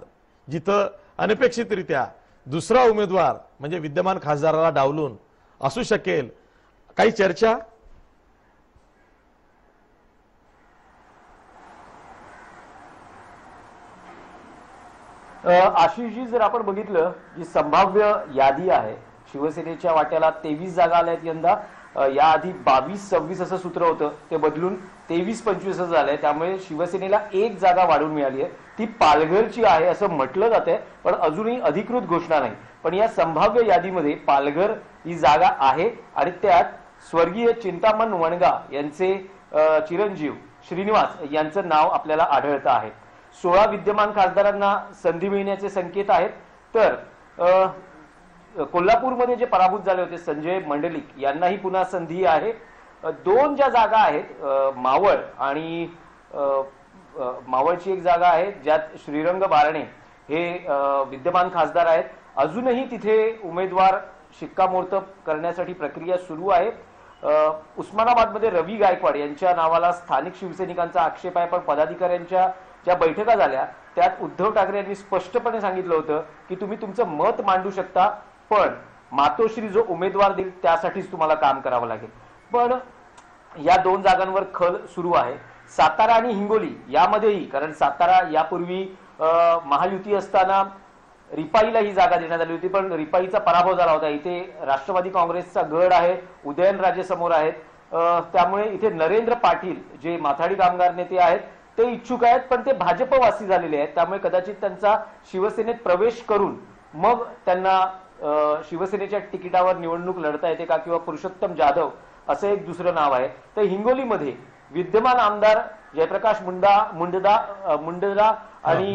जिथं अनपेक्षितरित्या दुसरा उमेदवार म्हणजे विद्यमान खासदाराला डावलून असू शकेल, काही चर्चा? आशिषजी, जर आपण बघितलं जी संभाव्य यादी आहे शिवसेनेच्या वाट्याला 23 जागा आल्यात यंदा. याआधी 22-26 असं सूत्र होतं, ते बदलून 23-25 असं झालंय. त्यामुळे शिवसेनेला 1 जागा वाढून मिळाली आहे. ती पालघरची आहे असं म्हटलं जातंय, पण अजूनही अधिकृत घोषणा नाही. पण या संभाव्य यादीमध्ये पालघर ही जागा आहे आणि त्यात स्वर्गीय चिंतामण वणगा यांचे चिरंजीव श्रीनिवास यांचं नाव आपल्याला आढळतं आहे. 16 विद्यमान खासदारांना संधी मिळण्याचे संकेत आहेत. तर कोल्हापूरमध्ये जे पराभूत झाले होते संजय मंडलिक यांनाही पुन्हा संधी आहे. 2 ज्या जागा आहेत मावळ आणि मावळची एक जागा आहे ज्यात श्रीरंग बारणे हे विद्यमान खासदार आहेत. अजूनही तिथे उमेदवार शिक्कामोर्तब करण्यासाठी प्रक्रिया सुरू आहे. उस्मानाबादमध्ये रवी गायकवाड यांच्या नावाला स्थानिक शिवसैनिकांचा आक्षेप आहे. पण पदाधिकाऱ्यांच्या ज्या बैठका झाल्या त्यात उद्धव ठाकरे यांनी स्पष्टपणे सांगितलं होतं की तुम्ही तुमचं मत मांडू शकता, पण मातोश्री जो उमेदवार देईल त्यासाठीच तुम्हाला काम करावं लागेल. पण या 2 जागांवर खल सुरू आहे. सातारा आणि हिंगोली यामध्येही, कारण सातारा यापूर्वी महायुती असताना रिपाईला ही जागा देण्यात आली होती, पण रिपाईचा पराभव झाला होता. इथे राष्ट्रवादी काँग्रेसचा गड आहे, उदयनराजे समोर आहेत. त्यामुळे इथे नरेंद्र पाटील जे माथाडी कामगार नेते आहेत ते इच्छुक आहेत, पण ते भाजपवासी झालेले आहेत. त्यामुळे कदाचित त्यांचा शिवसेनेत प्रवेश करून मग त्यांना शिवसेनेच्या तिकिटावर निवडणूक लढता येते का, किंवा पुरुषोत्तम जाधव असं एक दुसरं नाव आहे. तर हिंगोलीमध्ये विद्यमान आमदार जयप्रकाश मुंडदा आणि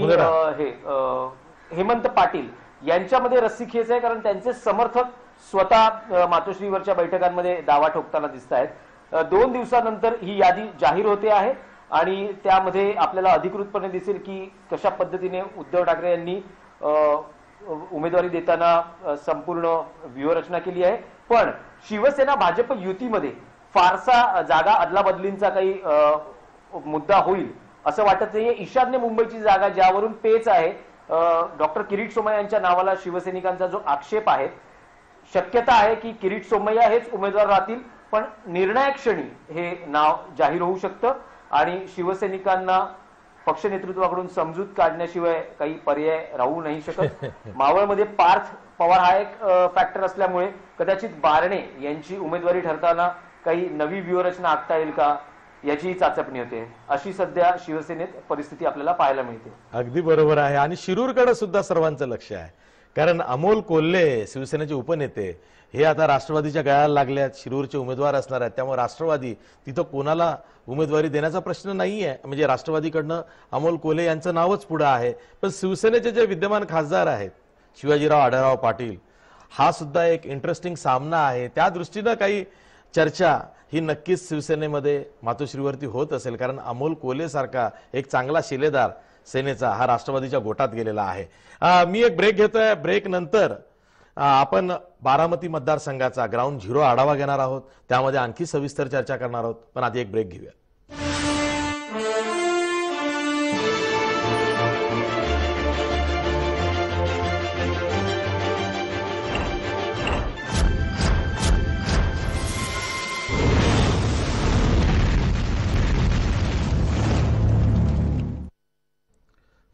हेमंत पाटील यांच्यामध्ये रस्सीखेच आहे, कारण त्यांचे समर्थक स्वतः मातोश्रीवरच्या बैठकांमध्ये दावा ठोकताना दिसत आहेत. 2 दिवसानंतर ही यादी जाहीर होते आहे आणि त्यामध्ये आपल्याला अधिकृतपणे दिसेल की कशा पद्धतीने उद्धव ठाकरे यांनी उमेदवारी देताना संपूर्ण व्यूहरचना केली आहे. पण शिवसेना भाजप युतीमध्ये फारसा जागा अदलाबदलींचा काही मुद्दा होईल असं वाटत नाहीये. ईशान्य मुंबईची जागा ज्यावरून पेच आहे, डॉक्टर किरीट सोमय्या यांच्या नावाला शिवसैनिकांचा जो आक्षेप आहे, शक्यता आहे की किरीट सोमय्या हेच उमेदवार राहतील, पण निर्णायक क्षणी हे नाव जाहीर होऊ शकतं आणि शिवसैनिकांना पक्ष नेतृत्वाकडून समजूत काढण्याशिवाय काही पर्याय राहू नाही शकत. मावळमध्ये पार्थ पवार हा एक फॅक्टर असल्यामुळे कदाचित बारणे यांची उमेदवारी ठरताना काही नवी व्यूहरचना आखता येईल का याची चाचपणी होते. अशी सध्या शिवसेनेत परिस्थिती आपल्याला पाहायला मिळते. अगदी बरोबर आहे. आणि शिरूरकडे सुद्धा सर्वांचं लक्ष आहे, कारण अमोल कोल्हे शिवसेनेचे उपनेते हे आता राष्ट्रवादीच्या गळ्याला लागल्यात, शिरूरचे उमेदवार असणार आहेत. त्यामुळे राष्ट्रवादी तिथं कोणाला उमेदवारी देण्याचा प्रश्न नाहीये, म्हणजे राष्ट्रवादीकडनं अमोल कोल्हे यांचं नावच पुढे आहे. पण शिवसेनेचे जे विद्यमान खासदार आहेत शिवाजीराव आढळराव पाटील, हा सुद्धा एक इंटरेस्टिंग सामना आहे. त्या दृष्टीनं काही चर्चा ही नक्कीच शिवसेनेमध्ये मातोश्रीवरती होत असेल, कारण अमोल कोल्हे सारखा एक चांगला शिलेदार सेनेचा हा राष्ट्रवादीच्या गोटात गेलेला आहे. मी एक ब्रेक घेतोय. ब्रेक नंतर आपण बारामती मतदारसंघाचा ग्राउंड झिरो आढावा घेणार आहोत, त्यामध्ये आणखी सविस्तर चर्चा करणार आहोत. पण आधी एक ब्रेक घेऊया.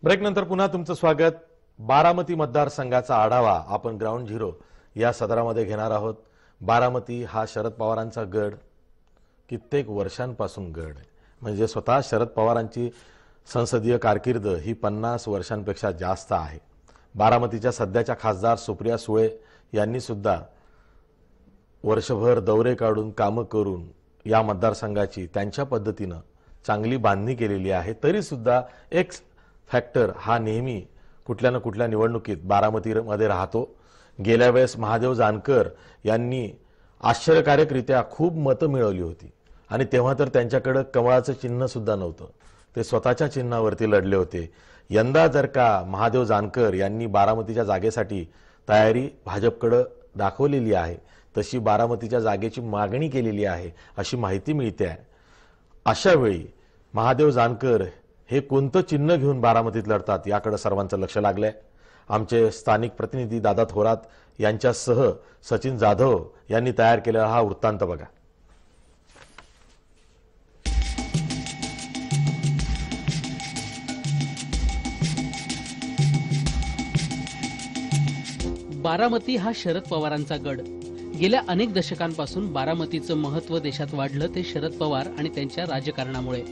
ब्रेक नंतर पुन्हा तुमचं स्वागत. बारामती मतदारसंघाचा आढावा आपण ग्राउंड झिरो या सदरामध्ये घेणार आहोत. बारामती हा शरद पवारांचा गड, कित्येक वर्षांपासून गड आहे. म्हणजे स्वतः शरद पवारांची संसदीय कारकीर्द ही 50 वर्षांपेक्षा जास्त आहे. बारामतीच्या सध्याच्या खासदार सुप्रिया सुळे यांनी सुद्धा वर्षभर दौरे काढून कामं करून या मतदारसंघाची त्यांच्या पद्धतीनं चांगली बांधणी केलेली आहे. तरी सुद्धा एक फॅक्टर हा नेहमी कुठल्या ना कुठल्या निवडणुकीत बारामतीमध्ये राहतो. गेल्या वेळेस महादेव जानकर यांनी आश्चर्यकारकरित्या खूप मतं मिळवली होती आणि तेव्हा तर त्यांच्याकडे कमळाचं चिन्ह सुद्धा नव्हतं, ते स्वतःच्या चिन्हावरती लढले होते. यंदा जर का महादेव जानकर यांनी बारामतीच्या जागेसाठी तयारी भाजपकडे दाखवलेली आहे, तशी बारामतीच्या जागेची मागणी केलेली आहे अशी माहिती मिळते आहे. अशा वेळी महादेव जानकर हे कोणतं चिन्ह घेऊन बारामतीत लढतात याकडे सर्वांचं लक्ष लागलंय. आमचे स्थानिक प्रतिनिधी दादा थोरात यांच्यासह सचिन जाधव यांनी तयार केलेला हा वृत्तांत बघा. बारामती हा शरद पवारांचा गड. गेल्या अनेक दशकांपासून बारामतीचं महत्त्व देशात वाढलं ते शरद पवार आणि त्यांच्या राजकारणामुळे.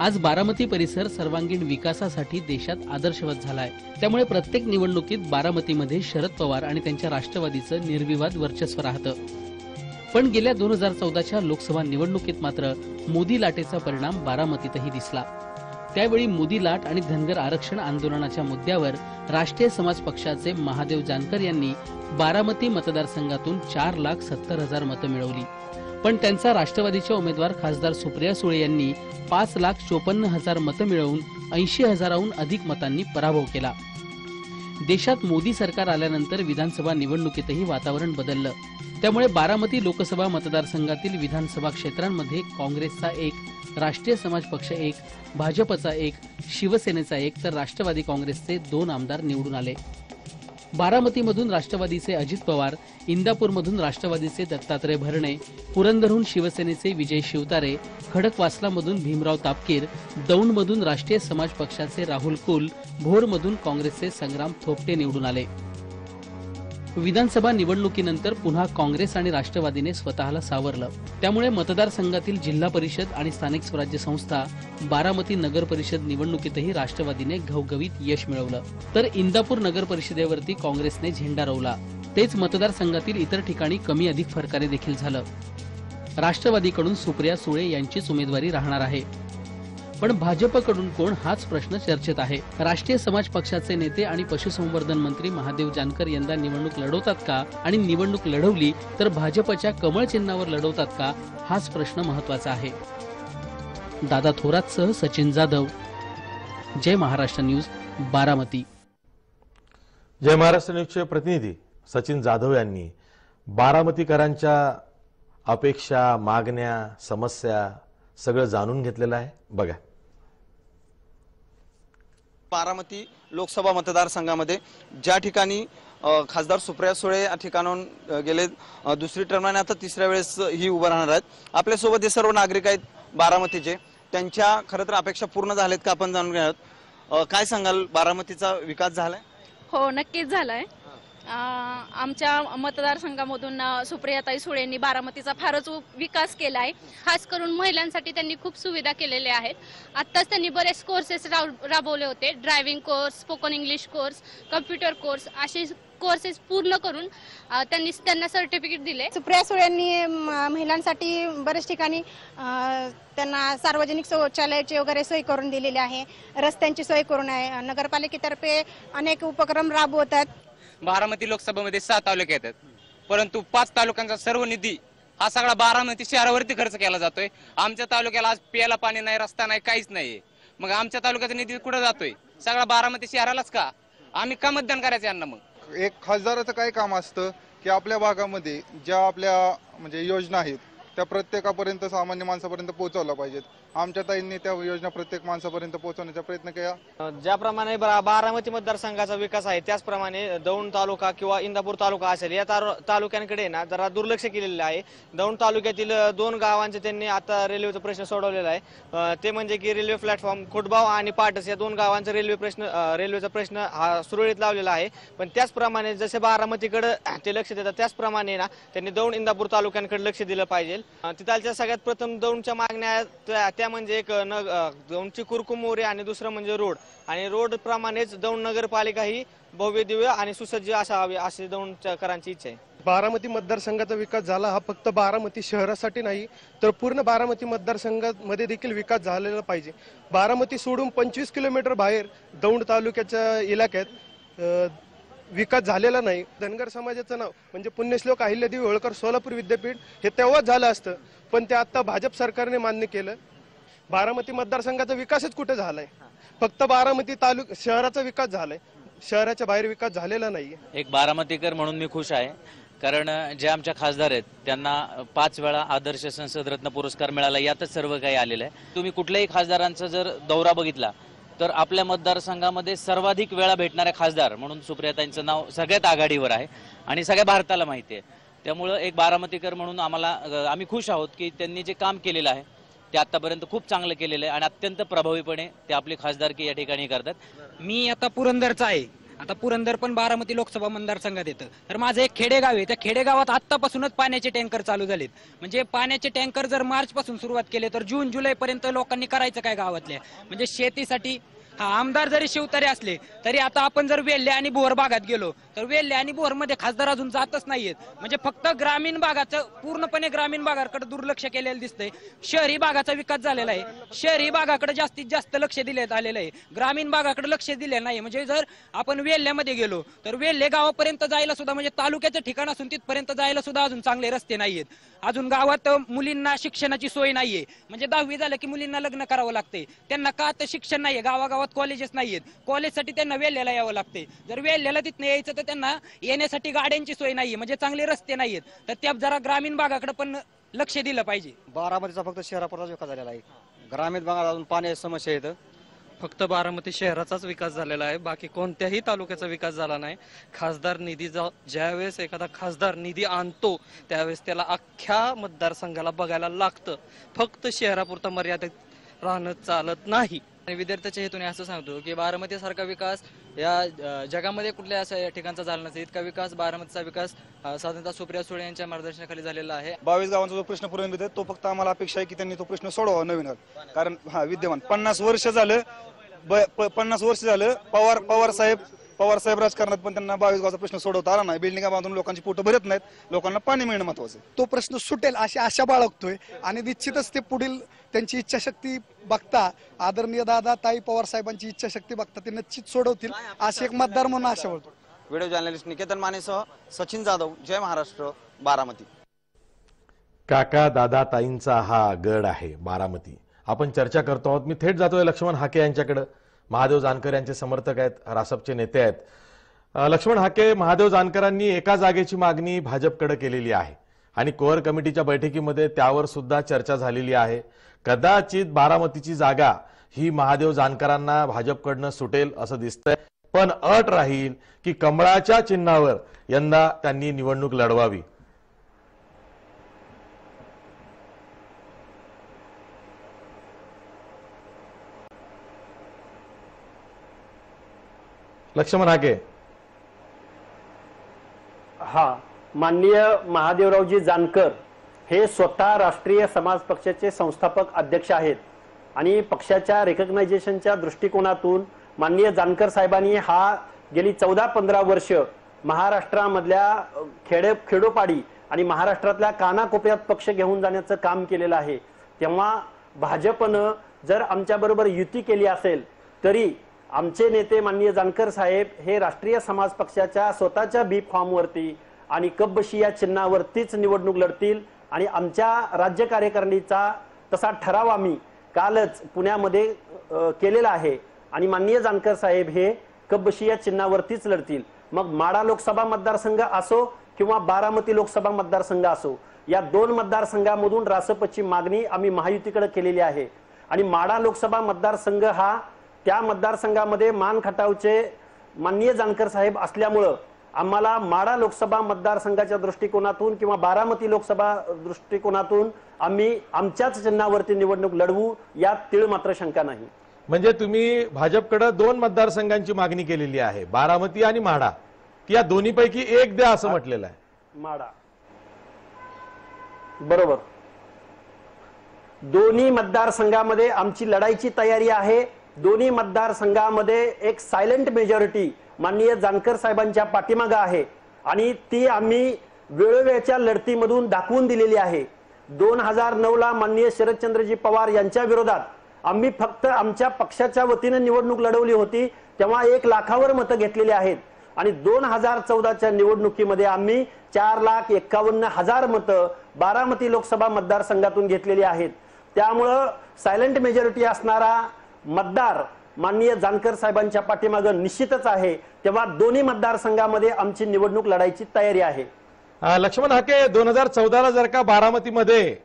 आज बारामती परिसर सर्वांगीण विकासासाठी देशात आदर्शवत झालाय. त्यामुळे प्रत्येक निवडणुकीत बारामतीमध्ये शरद पवार आणि त्यांच्या राष्ट्रवादीचं निर्विवाद वर्चस्व राहतं. पण गेल्या 2014च्या लोकसभा निवडणुकीत मात्र मोदी लाटेचा परिणाम बारामतीतही दिसला. त्यावेळी मोदी लाट आणि धनगर आरक्षण आंदोलनाच्या मुद्द्यावर राष्ट्रीय समाज पक्षाचे महादेव जानकर यांनी बारामती मतदारसंघातून 4,70,000 मतं मिळवली. पण त्यांचा राष्ट्रवादीच्या उमेदवार खासदार सुप्रिया सुळे यांनी 5,54,000 मतं मिळवून 80,000हून अधिक मतांनी पराभव केला. देशात मोदी सरकार आल्यानंतर विधानसभा निवडणुकीतही वातावरण बदललं. त्यामुळे बारामती लोकसभा मतदारसंघातील विधानसभा क्षेत्रांमध्ये काँग्रेसचा 1, राष्ट्रीय समाज पक्ष 1, भाजपचा 1, शिवसेनेचा 1 तर राष्ट्रवादी काँग्रेसचे 2 आमदार निवडून आले. बारामतीमधून राष्ट्रवादीचे अजित पवार, इंदापूरमधून राष्ट्रवादीचे दत्तात्रय भरणे, पुरंदरहून शिवसेनेचे विजय शिवतारे, खडकवासलामधून भीमराव तापकीर, दौंडमधून राष्ट्रीय समाज पक्षाचे राहुल कुल, भोरमधून काँग्रेसचे संग्राम थोपटे निवडून आले. विधानसभा निवडणुकीनंतर पुन्हा काँग्रेस आणि राष्ट्रवादीने स्वतःला सावरलं. त्यामुळे मतदारसंघातील जिल्हा परिषद आणि स्थानिक स्वराज्य संस्था, बारामती नगर परिषद निवडणुकीतही राष्ट्रवादीने घवघवीत यश मिळवलं. तर इंदापूर नगर परिषदेवरती काँग्रेसने झेंडा रोवला. तेच मतदारसंघातील इतर ठिकाणी कमी अधिक फरकाने देखील झालं. राष्ट्रवादीकडून सुप्रिया सुळे यांचीच उमेदवारी राहणार आहे. पण भाजपकडून कोण हाच प्रश्न चर्चेत आहे. राष्ट्रीय समाज पक्षाचे नेते आणि पशुसंवर्धन मंत्री महादेव जानकर यंदा निवडणूक लढवतात का, आणि निवडणूक लढवली तर भाजपच्या कमळ चिन्हावर लढवतात का, हाच प्रश्न महत्वाचा आहे. दादा थोरातसह सचिन जाधव, जय महाराष्ट्र न्यूज, बारामती. जय महाराष्ट्र न्यूजचे प्रतिनिधी सचिन जाधव यांनी बारामतीकरांच्या अपेक्षा, मागण्या, समस्या सगळं जाणून घेतलेलं आहे. बघा. बारामती लोकसभा मतदारसंघामध्ये ज्या ठिकाणी खासदार सुप्रिया सुळे या ठिकाणाहून गेले दुसरी टर्म आणि आता तिसऱ्या वेळेस ही उभं राहणार आहेत. आपल्यासोबत हे सर्व नागरिक आहेत बारामतीचे. त्यांच्या खरं तर अपेक्षा पूर्ण झाल्यात का आपण जाणून घेऊयात. काय सांगाल, बारामतीचा विकास झालाय? हो, नक्कीच झालाय. आमच्या मतदारसंघामधून सुप्रियाताई सुळेंनी बारामतीचा फारच विकास केलाय. खास करून महिलांसाठी त्यांनी खूप सुविधा केलेल्या आहेत. आत्ताच त्यांनी बरेच कोर्सेस राबवले होते. Driving course, spoken English course, computer course, असे कोर्सेस पूर्ण करून त्यांना सर्टिफिकेट दिले. सुप्रिया सुळेंनी महिलांसाठी बरेच ठिकाणी त्यांना सार्वजनिक शौचालयाची वगैरे सोय करून दिलेली आहे. रस्त्यांची सोय करून आहे. नगरपालिकेतर्फे अनेक उपक्रम राबवतात. बारामती लोकसभेमध्ये 6 तालुके येतात, परंतु 5 तालुक्यांचा सर्व निधी हा सगळा बारामती शहरावरती खर्च केला जातोय. आमच्या तालुक्याला आज प्यायला पाणी नाही, रस्ता नाही, काहीच नाही. मग आमच्या तालुक्याचा निधी कुठे जातोय? सगळा बारामती शहरालाच का? आम्ही का मतदान करायचं यांना? मग एक खासदाराचं काय काम असतं की आपल्या भागामध्ये ज्या आपल्या म्हणजे योजना आहेत त्या प्रत्येकापर्यंत, सामान्य माणसापर्यंत पोहोचवल्या पाहिजेत. आमच्या ताईंनी त्या योजना प्रत्येक माणसापर्यंत पोहोचवण्याचा प्रयत्न केला. ज्याप्रमाणे बारामती मतदारसंघाचा विकास आहे त्याचप्रमाणे दौंड तालुका किंवा इंदापूर तालुका असेल या तालुक्यांकडे ना जरा दुर्लक्ष केलेलं आहे. दौंड तालुक्यातील 2 गावांचे त्यांनी आता रेल्वेचा प्रश्न सोडवलेला आहे. ते म्हणजे की रेल्वे प्लॅटफॉर्म खुटबाव आणि पाटस या 2 गावांचा रेल्वेचा प्रश्न हा सुरळीत लावलेला आहे. पण त्याचप्रमाणे जसे बारामतीकडे ते लक्ष देतात त्याचप्रमाणे ना त्यांनी दौंड इंदापूर तालुक्यांकडे लक्ष दिलं पाहिजे. तिथालच्या सगळ्यात प्रथम दौंडच्या मागण्या त्या म्हणजे एक दौंडची कुरकुम मोरे आणि दुसरं म्हणजे रोड. आणि रोड प्रमाणेच दौंड नगरपालिका ही भव्य दिव्य आणि सुसज्ज असावी अशी दौंडकरांची इच्छा आहे. बारामती मतदारसंघाचा विकास झाला हा फक्त बारामती शहरासाठी नाही तर पूर्ण बारामती मतदारसंघामध्ये देखील विकास झालेला पाहिजे. बारामती सोडून 25 किलोमीटर बाहेर दौंड तालुक्याच्या इलाक्यात विकास झालेला नाही. धनगर समाजाचं नाव म्हणजे पुण्यश्लोक अहिल्यादेवी होळकर सोलापूर विद्यापीठ हे तेव्हाच झालं असतं, पण ते आता भाजप सरकारने मान्य केलं. बारामती मतदारसंघाचा विकासच कुठे झालाय? फक्त बारामती शहराचा विकास झालाय, शहराच्या बाहेर विकास झालेला नाहीये. एक बारामतीकर म्हणून मी खुश आहे, कारण जे आमच्या खासदार आहेत त्यांना 5 वेळा आदर्श संसद रत्न पुरस्कार मिळाला. यातच सर्व काही आलेलं आहे. तुम्ही कुठल्याही खासदारांचा जर दौरा बघितला तर आपल्या मतदारसंघामध्ये सर्वाधिक वेळा भेटणाऱ्या खासदार म्हणून सुप्रियाताईंचं नाव सगळ्यात आघाडीवर आहे आणि सगळ्या भारताला माहिती आहे. त्यामुळं एक बारामतीकर म्हणून आम्ही खुश आहोत की त्यांनी जे काम केलेलं आहे ते आतापर्यंत खूप चांगलं केलेलं आहे आणि अत्यंत प्रभावीपणे ते आपली खासदारकी या ठिकाणी करतात. मी आता पुरंदरचा आहे. आता पुरंदर पण बारामती लोकसभा मतदारसंघात येतं. तर माझं एक खेडेगाव आहे. त्या खेडेगावात आतापासूनच पाण्याचे टँकर चालू झालेत. म्हणजे पाण्याचे टँकर जर मार्च पासून सुरुवात केले तर जून जुलै पर्यंत लोकांनी करायचं काय गावातल्या? म्हणजे शेतीसाठी आमदार जरी शिवतारे असले तरी आता आपण जर वेल्हे आणि बोर भागात गेलो तर वेल्हे आणि बोर मध्ये खासदार अजून जातच नाहीयेत. म्हणजे फक्त ग्रामीण भागाचं पूर्णपणे ग्रामीण भागाकडे दुर्लक्ष केलेलं दिसतंय. शहरी भागाचा विकास झालेला आहे. शहरी भागाकडे जास्तीत जास्त लक्ष दिलेलं आलेलं आहे. ग्रामीण भागाकडे लक्ष दिलेलं नाही. म्हणजे जर आपण वेल्ह्यामध्ये गेलो तर वेल्हे गावापर्यंत जायला सुद्धा म्हणजे तालुक्याचं ठिकाण असून तिथपर्यंत जायला सुद्धा अजून चांगले रस्ते नाहीयेत. अजून गावात मुलींना शिक्षणाची सोय नाहीये. म्हणजे 10वी झालं की मुलींना लग्न करावं लागते. त्यांना का तर शिक्षण नाहीये. गावागावात कॉलेजेस नाहीयेत. कॉलेजसाठी त्यांना वेल्ह्याला यावं लागते. जर वेल्ह्याला तिथनं यायचं तर त्यांना येण्यासाठी गाड्यांची सोय नाहीये. म्हणजे चांगले रस्ते नाहीयेत. तर त्या जरा ग्रामीण भागाकडे पण लक्ष दिलं पाहिजे. बारामतीचा फक्त शहरापुरताच विकास झालेला आहे. ग्रामीण भागात अजून पाण्याची समस्या येतं. फक्त बारामती शहराचाच विकास झालेला आहे, बाकी कोणत्याही तालुक्याचा विकास झाला नाही. खासदार निधी ज्यावेळेस एखादा खासदार निधी आणतो त्यावेळेस त्याला अख्ख्या मतदारसंघाला बघायला लागतं, फक्त शहरापुरता मर्यादित राहणं चालत नाही. आणि विद्यार्थ्याच्या हेतूने असं सांगतो की बारामती सारखा विकास या जगामध्ये कुठल्या अशा ठिकाणचा झाला नसेल. इतका विकास, बारामतीचा विकास साधारणतः सुप्रिया सुळे यांच्या मार्गदर्शनाखाली झालेला आहे. 22 गावांचा जो प्रश्न प्रलंबित आहे तो फक्त आम्हाला अपेक्षा आहे की त्यांनी तो प्रश्न सोडवा नवीन, कारण विद्यमान 50 वर्ष झालं पवार साहेब राजकारणात पण त्यांना 22 गावाचा प्रश्न सोडवता आला नाही. बिल्डिंगा बांधून लोकांची पोटं भरत नाहीत, लोकांना पाणी मिळणं महत्वाचं आहे. तो प्रश्न सुटेल अशी आशा बाळगतोय आणि निश्चितच ते पुढील त्यांची इच्छाशक्ती बघता, आदरणीय दादा ताई पवार साहेबांची इच्छाशक्ती बघता ते निश्चित सोडवतील असे एक मतदार म्हणून आशा बाळगतो. व्हिडिओ जर्नलिस्ट निकेतन मानेसह सचिन जाधव, जय महाराष्ट्र, बारामती. काका दादा ताईंचा हा गड आहे बारामती. आपण चर्चा करतो आहोत. मी थेट जातोय लक्ष्मण हाके यांच्याकडे. महादेव जानकर यांचे समर्थक आहेत, रासपचे नेते आहेत. लक्ष्मण हाके, महादेव जानकरांनी एका जागेची मागणी भाजपकडे केलेली आहे आणि कोअर कमिटीच्या बैठकीमध्ये त्यावर सुद्धा चर्चा झालेली आहे. कदाचित बारामतीची जागा ही महादेव जानकरांना भाजपकडनं सुटेल असं दिसतंय, पण अट राहील की कमळाच्या चिन्हावर यंदा त्यांनी निवडणूक लढवावी. लक्ष्मण हाके. हा, माननीय महादेवरावजी जानकर हे स्वतः राष्ट्रीय समाज पक्षाचे संस्थापक अध्यक्ष आहेत आणि पक्षाच्या रेकग्नायझेशनच्या दृष्टिकोनातून माननीय जानकर साहेबांनी हा गेली 14-15 वर्ष महाराष्ट्रामधल्या खेडोपाडी आणि महाराष्ट्रातल्या कानाकोपऱ्यात पक्ष घेऊन जाण्याचं काम केलेलं आहे. तेव्हा भाजपनं जर आमच्याबरोबर युती केली असेल तरी आमचे नेते माननीय जानकर साहेब हे राष्ट्रीय समाज पक्षाच्या स्वतःच्या बी फॉर्मवरती आणि कब्बशी या चिन्हावरतीच निवडणूक लढतील आणि आमच्या राज्य कार्यकारिणीचा तसा ठराव आम्ही कालच पुण्यामध्ये केलेला आहे आणि माननीय जानकर साहेब हे कब्बशी या चिन्हावरतीच लढतील. मग माढा लोकसभा मतदारसंघ असो किंवा बारामती लोकसभा मतदारसंघ असो, या 2 मतदारसंघामधून रासपची मागणी आम्ही महायुतीकडे केलेली आहे आणि माढा लोकसभा मतदारसंघ हा त्या मतदारसंघामध्ये मान खटावचे माननीय जानकर साहेब असल्यामुळं आम्हाला माढा लोकसभा मतदारसंघाच्या दृष्टिकोनातून किंवा बारामती लोकसभा दृष्टिकोनातून आम्ही आमच्याच चिन्हावरती निवडणूक लढवू, यात तीळ मात्र शंका नाही. म्हणजे तुम्ही भाजपकडे 2 मतदारसंघांची मागणी केलेली आहे, बारामती आणि माढा, की या दोन्हीपैकी एक द्या असं म्हटलेलं आहे. माढा बरोबर. दोन्ही मतदारसंघामध्ये आमची लढाईची तयारी आहे. दोन्ही मतदारसंघामध्ये एक सायलेंट मेजॉरिटी माननीय जानकर साहेबांच्या पाठीमागे आहे आणि ती आम्ही वेळोवेळच्या लढतीमधून दाखवून दिलेली आहे. 2009ला माननीय शरदचंद्रजी पवार यांच्या विरोधात आम्ही फक्त आमच्या पक्षाच्या वतीने निवडणूक लढवली होती, तेव्हा 1 लाखावर मतं घेतलेली आहेत आणि 2014च्या निवडणुकीमध्ये आम्ही 4,51,000 मतं बारामती लोकसभा मतदारसंघातून घेतलेली आहेत. त्यामुळं सायलेंट मेजॉरिटी असणारा मतदार माननीय जानकर साहेबांच्या पाठीमागे निश्चितच आहे. तेव्हा दोन्ही मतदारसंघामध्ये आमची निवडणूक लढायची तयारी आहे. लक्ष्मण हाके, 2014ला जर का बारामतीमध्ये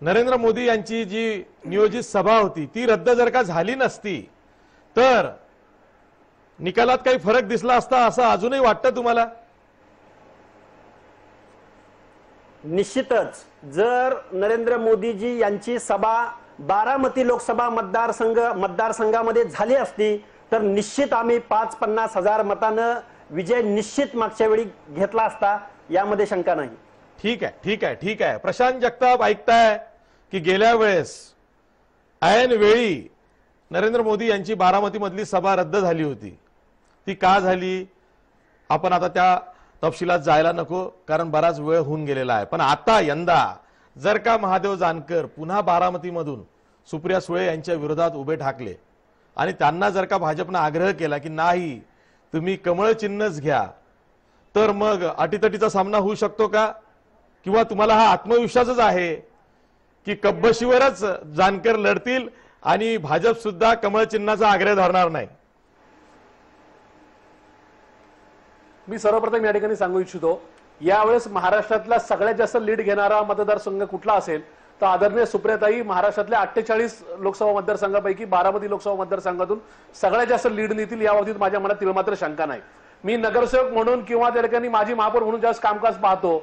नरेंद्र मोदी यांची जी नियोजित सभा होती ती रद्द जर का झाली नसती तर निकालात काही फरक दिसला असता असं अजूनही वाटतं तुम्हाला? निश्चितच जर नरेंद्र मोदीजी यांची सभा बारामती लोकसभा मतदारसंघामध्ये झाली असती तर निश्चित आम्ही 50,000 मतानं विजय निश्चित मागच्या वेळी घेतला असता, यामध्ये शंका नाही. ठीक आहे. प्रशांत जगताप ऐकताय की गेल्या वेळेस ऐन वेळी नरेंद्र मोदी यांची बारामती मधली सभा रद्द झाली होती, ती का झाली आपण आता त्या तपशिलात जायला नको कारण बराच वेळ होऊन गेलेला आहे. पण आता यंदा जर का महादेव जानकर पुन्हा बारामतीमधून सुप्रिया सुळे यांच्या विरोधात उभे ठाकले आणि त्यांना जर का भाजपनं आग्रह केला की नाही तुम्ही कमळ चिन्हच घ्या, तर मग अटीतटीचा सामना होऊ शकतो का? किंवा तुम्हाला हा आत्मविश्वासच आहे की कब्बशीवरच जानकर लढतील आणि भाजप सुद्धा कमळ चिन्हाचा आग्रह धरणार नाही? मी सर्वप्रथम या ठिकाणी सांगू इच्छितो, यावेळेस महाराष्ट्रातला सगळ्यात जास्त लीड घेणारा मतदारसंघ कुठला असेल तर आदरणीय सुप्रियाताई महाराष्ट्रातल्या 48 लोकसभा मतदारसंघापैकी बारामती लोकसभा मतदारसंघातून सगळ्यात जास्त लीड नेतील या बाबतीत माझ्या मनात तिळमात्र शंका नाही. मी नगरसेवक म्हणून किंवा त्या ठिकाणी माजी महापौर म्हणून ज्यावेळेस कामकाज पाहतो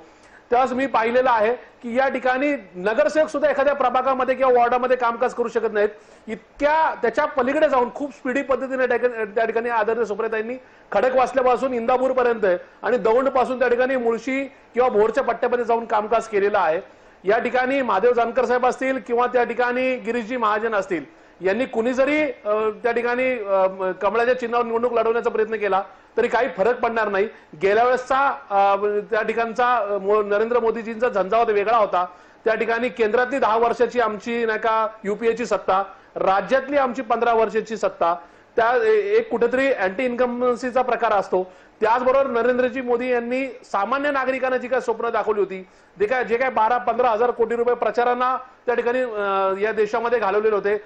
त्यावेळेस मी पाहिलेलं आहे की या ठिकाणी नगरसेवक सुद्धा एखाद्या प्रभागामध्ये किंवा वॉर्डामध्ये कामकाज करू शकत नाहीत. इतक्या त्याच्या पलीकडे जाऊन खूप स्पीडी पद्धतीने त्या ठिकाणी आदरणीय सुप्रियाताईंनी खडकवासल्यापासून इंदापूर पर्यंत आणि दौंड पासून त्या ठिकाणी मुळशी किंवा भोरच्या पट्ट्यामध्ये जाऊन कामकाज केलेलं आहे. या ठिकाणी महादेव जानकर साहेब असतील किंवा त्या ठिकाणी गिरीशजी महाजन असतील यांनी कुणी जरी त्या ठिकाणी कमळाच्या चिन्हावर निवडणूक लढवण्याचा प्रयत्न केला तरी काही फरक पडणार नाही. गेल्या वेळेसचा त्या ठिकाणचा नरेंद्र मोदीजींचा झंझावात वेगळा होता. त्या ठिकाणी केंद्रातली 10 वर्षाची आमची नाही का युपीएची सत्ता, राज्यातली आमची 15 वर्षाची सत्ता, त्या एक कुठेतरी अँटी इन्कम्बन्सीचा प्रकार असतो. त्याचबरोबर नरेंद्रजी मोदी यांनी सामान्य नागरिकांना जी काय स्वप्न दाखवली होती जे काय 12-15 हजार कोटी रुपये प्रचारांना त्या ठिकाणी या देशामध्ये घालवलेले होते.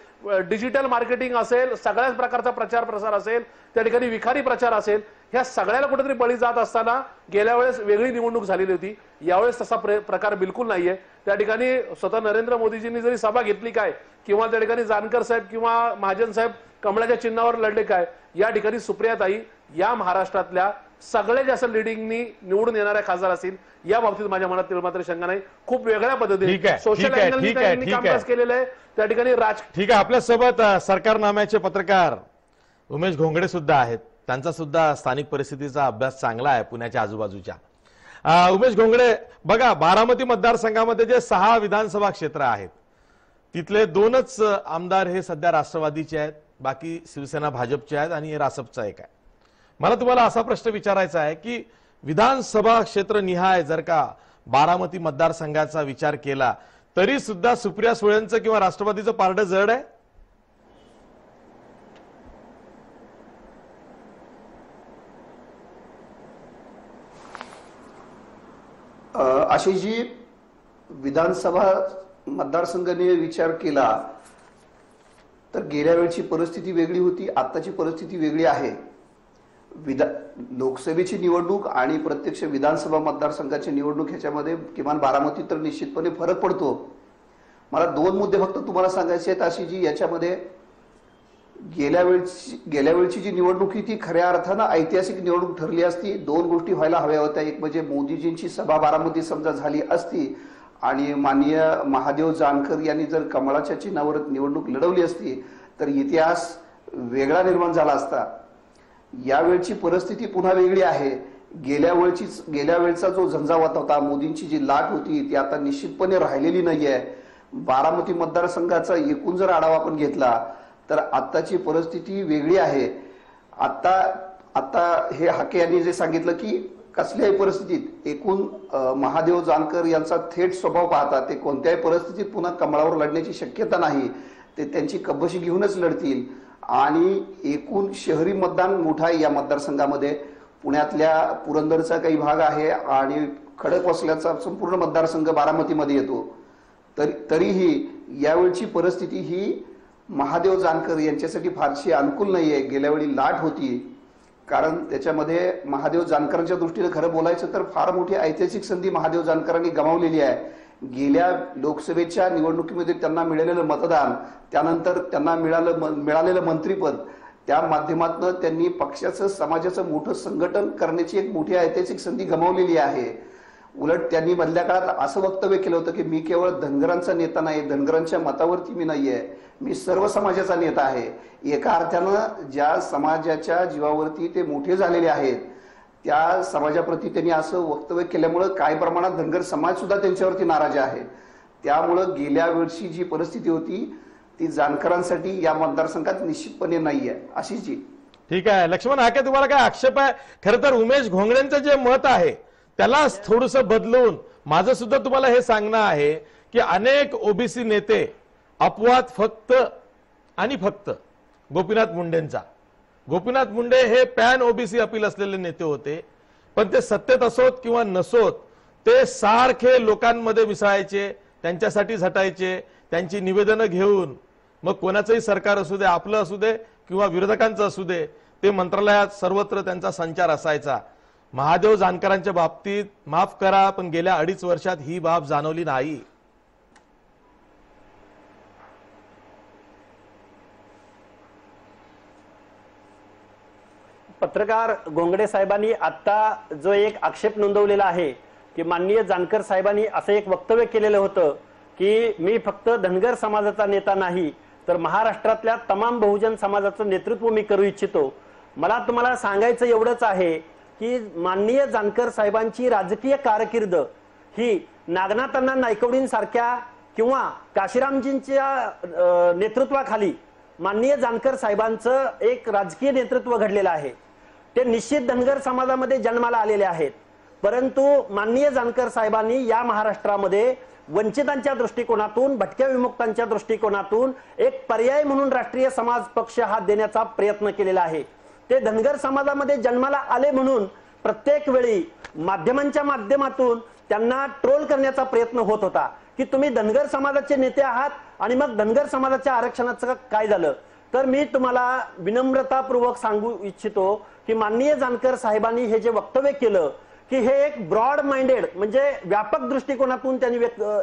डिजिटल मार्केटिंग असेल, सगळ्याच प्रकारचा प्रचार प्रसार असेल, त्या ठिकाणी विखारी प्रचार असेल, ह्या सगळ्याला कुठेतरी बळी जात असताना गेल्या वेळेस वेगळी निवडणूक झालेली होती. यावेळेस तसा प्रकार बिलकुल नाहीये. त्या ठिकाणी स्वतः नरेंद्र मोदीजींनी जरी सभा घेतली काय किंवा त्या ठिकाणी जानकर साहेब किंवा महाजन साहेब कमळाच्या चिन्हावर लढले काय, या ठिकाणी सुप्रियाताई या महाराष्ट्रातल्या सगळ्यात जास्त लिडिंगनी निवडून येणाऱ्या खासदार असतील या बाबतीत माझ्या मनात मात्र शंका नाही. खूप वेगळ्या पद्धतीने सोशल अँगलनी कामकाज केलेलं आहे. त्या ठिकाणी ठीक आहे. आपल्यासोबत सरकारनाम्याचे पत्रकार उमेश घोंगडे सुद्धा आहेत. त्यांचा सुद्धा स्थानिक परिस्थितीचा अभ्यास चांगला आहे पुण्याच्या आजूबाजूच्या. उमेश घोंगडे, बघा बारामती मतदारसंघामध्ये जे 6 विधानसभा क्षेत्र आहेत तिथले 2च आमदार हे सध्या राष्ट्रवादीचे आहेत, बाकी शिवसेना भाजपचे आहेत आणि रासपचा एक आहे. मला तुम्हाला असा प्रश्न विचारायचा आहे की विधानसभा क्षेत्र निहाय जर का बारामती मतदारसंघाचा विचार केला तरी सुद्धा सुप्रिया सुळेंचं किंवा राष्ट्रवादीचं पारडं जड आहे? अशी जी विधानसभा मतदारसंघाने विचार केला तर गेल्या वेळची परिस्थिती वेगळी होती, आताची परिस्थिती वेगळी आहे. लोकसभेची निवडणूक आणि प्रत्यक्ष विधानसभा मतदारसंघाची निवडणूक ह्याच्यामध्ये किमान बारामती तर निश्चितपणे फरक पडतो. मला 2 मुद्दे फक्त तुम्हाला सांगायचे आहेत. अशी जी याच्यामध्ये गेल्या वेळची जी निवडणूक ही ती खऱ्या अर्थानं ऐतिहासिक निवडणूक ठरली असती. 2 गोष्टी व्हायला हव्या होत्या. एक म्हणजे मोदीजींची सभा बारामती समजा झाली असती आणि माननीय महादेव जानकर यांनी जर कमळाच्या चिन्हावर निवडणूक लढवली असती तर इतिहास वेगळा निर्माण झाला असता. यावेळची परिस्थिती पुन्हा वेगळी आहे. गेल्या वेळचा जो झंझावात होता, मोदींची जी लाट होती ती आता निश्चितपणे राहिलेली नाहीये. बारामती मतदारसंघाचा एकूण जर आढावा आपण घेतला तर आत्ताची परिस्थिती वेगळी आहे. आता हे हाके यांनी जे सांगितलं की कसल्याही परिस्थितीत एकूण महादेव जानकर यांचा थेट स्वभाव पाहता ते कोणत्याही परिस्थितीत पुन्हा कमळावर लढण्याची शक्यता नाही. ते त्यांची कब्बशी घेऊनच लढतील आणि एकूण शहरी मतदान मोठा आहे या मतदारसंघामध्ये. पुण्यातल्या पुरंदरचा काही भाग आहे आणि खडकवासल्याचा संपूर्ण मतदारसंघ बारामतीमध्ये येतो. तरीही यावेळची परिस्थिती ही महादेव जानकर यांच्यासाठी फारशी अनुकूल नाहीये. गेल्या वेळी लाट होती कारण त्याच्यामध्ये महादेव जानकरांच्या दृष्टीने खरं बोलायचं तर फार मोठी ऐतिहासिक संधी महादेव जानकरांनी गमावलेली आहे. गेल्या लोकसभेच्या निवडणुकीमध्ये त्यांना मिळालेलं मतदान, त्यानंतर त्यांना मिळालेलं मंत्रीपद, त्या माध्यमातून त्यांनी पक्षाचं समाजाचं मोठं संघटन करण्याची एक मोठी ऐतिहासिक संधी गमावलेली आहे. उलट त्यांनी मधल्या काळात असं वक्तव्य केलं होतं की मी केवळ धनगरांचा नेता नाही, धनगरांच्या मतावरती मी नाहीये, मी सर्व समाजाचा नेता आहे. एका अर्थानं ज्या समाजाच्या जीवावरती ते मोठे झालेले आहेत त्या समाजाप्रती त्यांनी असं वक्तव्य केल्यामुळं काही प्रमाणात धनगर समाज सुद्धा त्यांच्यावरती नाराज आहे. त्यामुळं गेल्या वर्षी जी परिस्थिती होती ती जानकरांसाठी या मतदारसंघात निश्चितपणे नाहीये अशी जी. ठीक आहे लक्ष्मण हाके, तुम्हाला काय आक्षेप आहे? खरं तर उमेश घोंगडेंचं जे मत आहे त्याला थोडस बदलून माझं सुद्धा तुम्हाला हे सांगणं आहे की अनेक ओबीसी नेते अपवाद फक्त आणि फक्त गोपीनाथ मुंडेंचा. गोपीनाथ मुंडे हे पॅन ओबीसी अपील असलेले नेते होते, पण ते सत्तेत असोत किंवा नसोत ते सारखे लोकांमध्ये मिसळायचे, त्यांच्यासाठी झटायचे, त्यांची निवेदनं घेऊन मग कोणाचंही सरकार असू दे, आपलं असू दे किंवा विरोधकांचं असू दे, ते मंत्रालयात सर्वत्र त्यांचा संचार असायचा. महादेव जानकरांच्या बाबतीत माफ करा पण गेल्या 2.5 वर्षात ही बाब जाणवली नाही. पत्रकार गोंगडे साहेबांनी आता जो एक आक्षेप नोंदवलेला आहे की माननीय जानकर साहेबांनी असं एक वक्तव्य केलेलं होतं की मी फक्त धनगर समाजाचा नेता नाही तर महाराष्ट्रातल्या तमाम बहुजन समाजाचं नेतृत्व मी करू इच्छितो। मला तुम्हाला सांगायचं एवढंच आहे की माननीय जानकर साहेबांची राजकीय कारकीर्द ही नागनाथांना नायकवडींसारख्या किंवा काशीरामजींच्या नेतृत्वाखाली माननीय जानकर साहेबांचं एक राजकीय नेतृत्व घडलेलं आहे। ते निश्चित धनगर समाजामध्ये जन्माला आलेले आहेत, परंतु माननीय जानकर साहेबांनी या महाराष्ट्रामध्ये वंचितांच्या दृष्टिकोनातून भटक्या विमुक्तांच्या दृष्टिकोनातून एक पर्याय म्हणून राष्ट्रीय समाज पक्ष हा देण्याचा प्रयत्न केलेला आहे। ते धनगर समाजामध्ये जन्माला आले म्हणून प्रत्येक वेळी माध्यमांच्या माध्यमातून त्यांना ट्रोल करण्याचा प्रयत्न होत होता की तुम्ही धनगर समाजाचे नेते आहात आणि मग धनगर समाजाच्या आरक्षणाचं काय झालं। तर मी तुम्हाला विनम्रतापूर्वक सांगू इच्छितो की माननीय जानकर साहेबांनी हे जे वक्तव्य केलं की हे एक ब्रॉड माइंडेड म्हणजे व्यापक दृष्टिकोनातून त्यांनी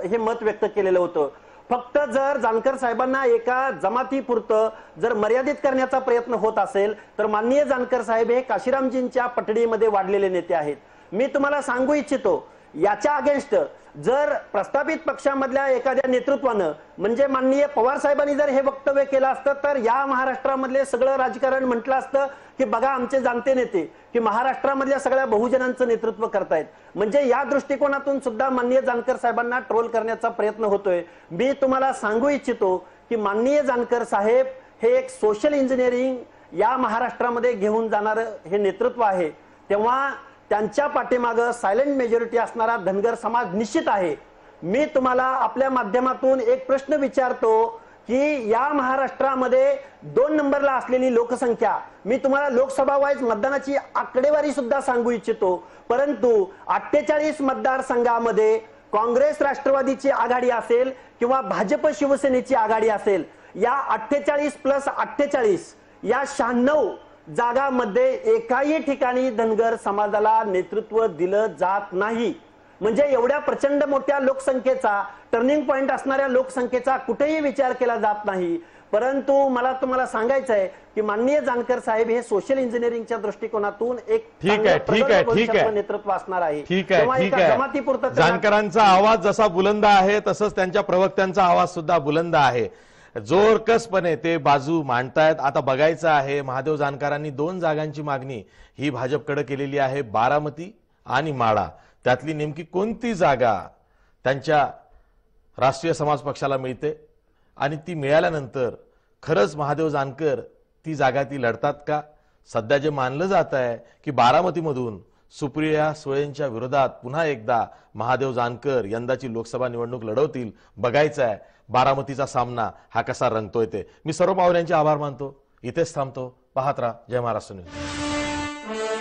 हे मत व्यक्त केलेलं होतं। फक्त जर जानकर साहेबांना एका जमातीपुरतं जर मर्यादित करण्याचा प्रयत्न होत असेल तर माननीय जानकर साहेब हे काशीरामजींच्या पटडीमध्ये वाढलेले नेते आहेत। मी तुम्हाला सांगू इच्छितो याच्या अगेन्स्ट जर प्रस्थापित पक्षामधल्या एखाद्या नेतृत्वानं म्हणजे माननीय पवार साहेबांनी जर हे वक्तव्य केलं असतं तर या महाराष्ट्रामधले सगळं राजकारण म्हटलं असतं की बघा आमचे जाणते नेते की महाराष्ट्रामधल्या सगळ्या बहुजनांचं नेतृत्व करतायत। म्हणजे या दृष्टिकोनातून सुद्धा माननीय जानकर साहेबांना ट्रोल करण्याचा प्रयत्न होतोय। मी तुम्हाला सांगू इच्छितो की माननीय जानकर साहेब हे एक सोशल इंजिनिअरिंग या महाराष्ट्रामध्ये घेऊन जाणारं हे नेतृत्व आहे, तेव्हा त्यांच्या पाठीमागं सायलेंट मेजॉरिटी असणारा धनगर समाज निश्चित आहे। मी तुम्हाला आपल्या माध्यमातून एक प्रश्न विचारतो की या महाराष्ट्रामध्ये 2 नंबरला असलेली लोकसंख्या, मी तुम्हाला लोकसभा वाईज मतदानाची आकडेवारी सुद्धा सांगू इच्छितो, परंतु 48 मतदारसंघामध्ये काँग्रेस राष्ट्रवादीची आघाडी असेल किंवा भाजप शिवसेनेची आघाडी असेल, या 48 + 48 या 96 जागांमध्ये एकाही ठिकाणी धनगर समाजाला नेतृत्व दिलं जात नाही। म्हणजे एवढ्या प्रचंड मोठ्या लोकसंख्येचा, टर्निंग पॉइंट असणाऱ्या लोकसंख्येचा कुठेही विचार केला जात नाही। परंतु मला तुम्हाला सांगायचं आहे की माननीय जानकर साहेब हे सोशल इंजिनिअरिंगच्या दृष्टिकोनातून एक ठीक आहे नेतृत्व असणार आहे। ठीक आहे जानकरांचा आवाज जसा बुलंद आहे तसंच त्यांच्या प्रवक्त्यांचा आवाज सुद्धा बुलंद आहे, जोरकसपणे ते बाजू मांडतायत। आता बघायचं आहे महादेव जानकरांनी 2 जागांची मागणी ही भाजपकडे केलेली आहे, बारामती आणि माढा, त्यातली नेमकी कोणती जागा त्यांच्या राष्ट्रीय समाज पक्षाला मिळते आणि ती मिळाल्यानंतर खरंच महादेव जानकर ती जागा ती लढतात का। सध्या जे मानलं जात आहे की बारामतीमधून सुप्रिया सुळेंच्या विरोधात पुन्हा एकदा महादेव जानकर यंदाची लोकसभा निवडणूक लढवतील, बघायचं आहे बारामतीचा सामना हा कसा रंगतोय ते। मी सर्व पाहुण्यांचे आभार मानतो, इथेच थांबतो। पाहत राहा जय महाराष्ट्र न्यूज।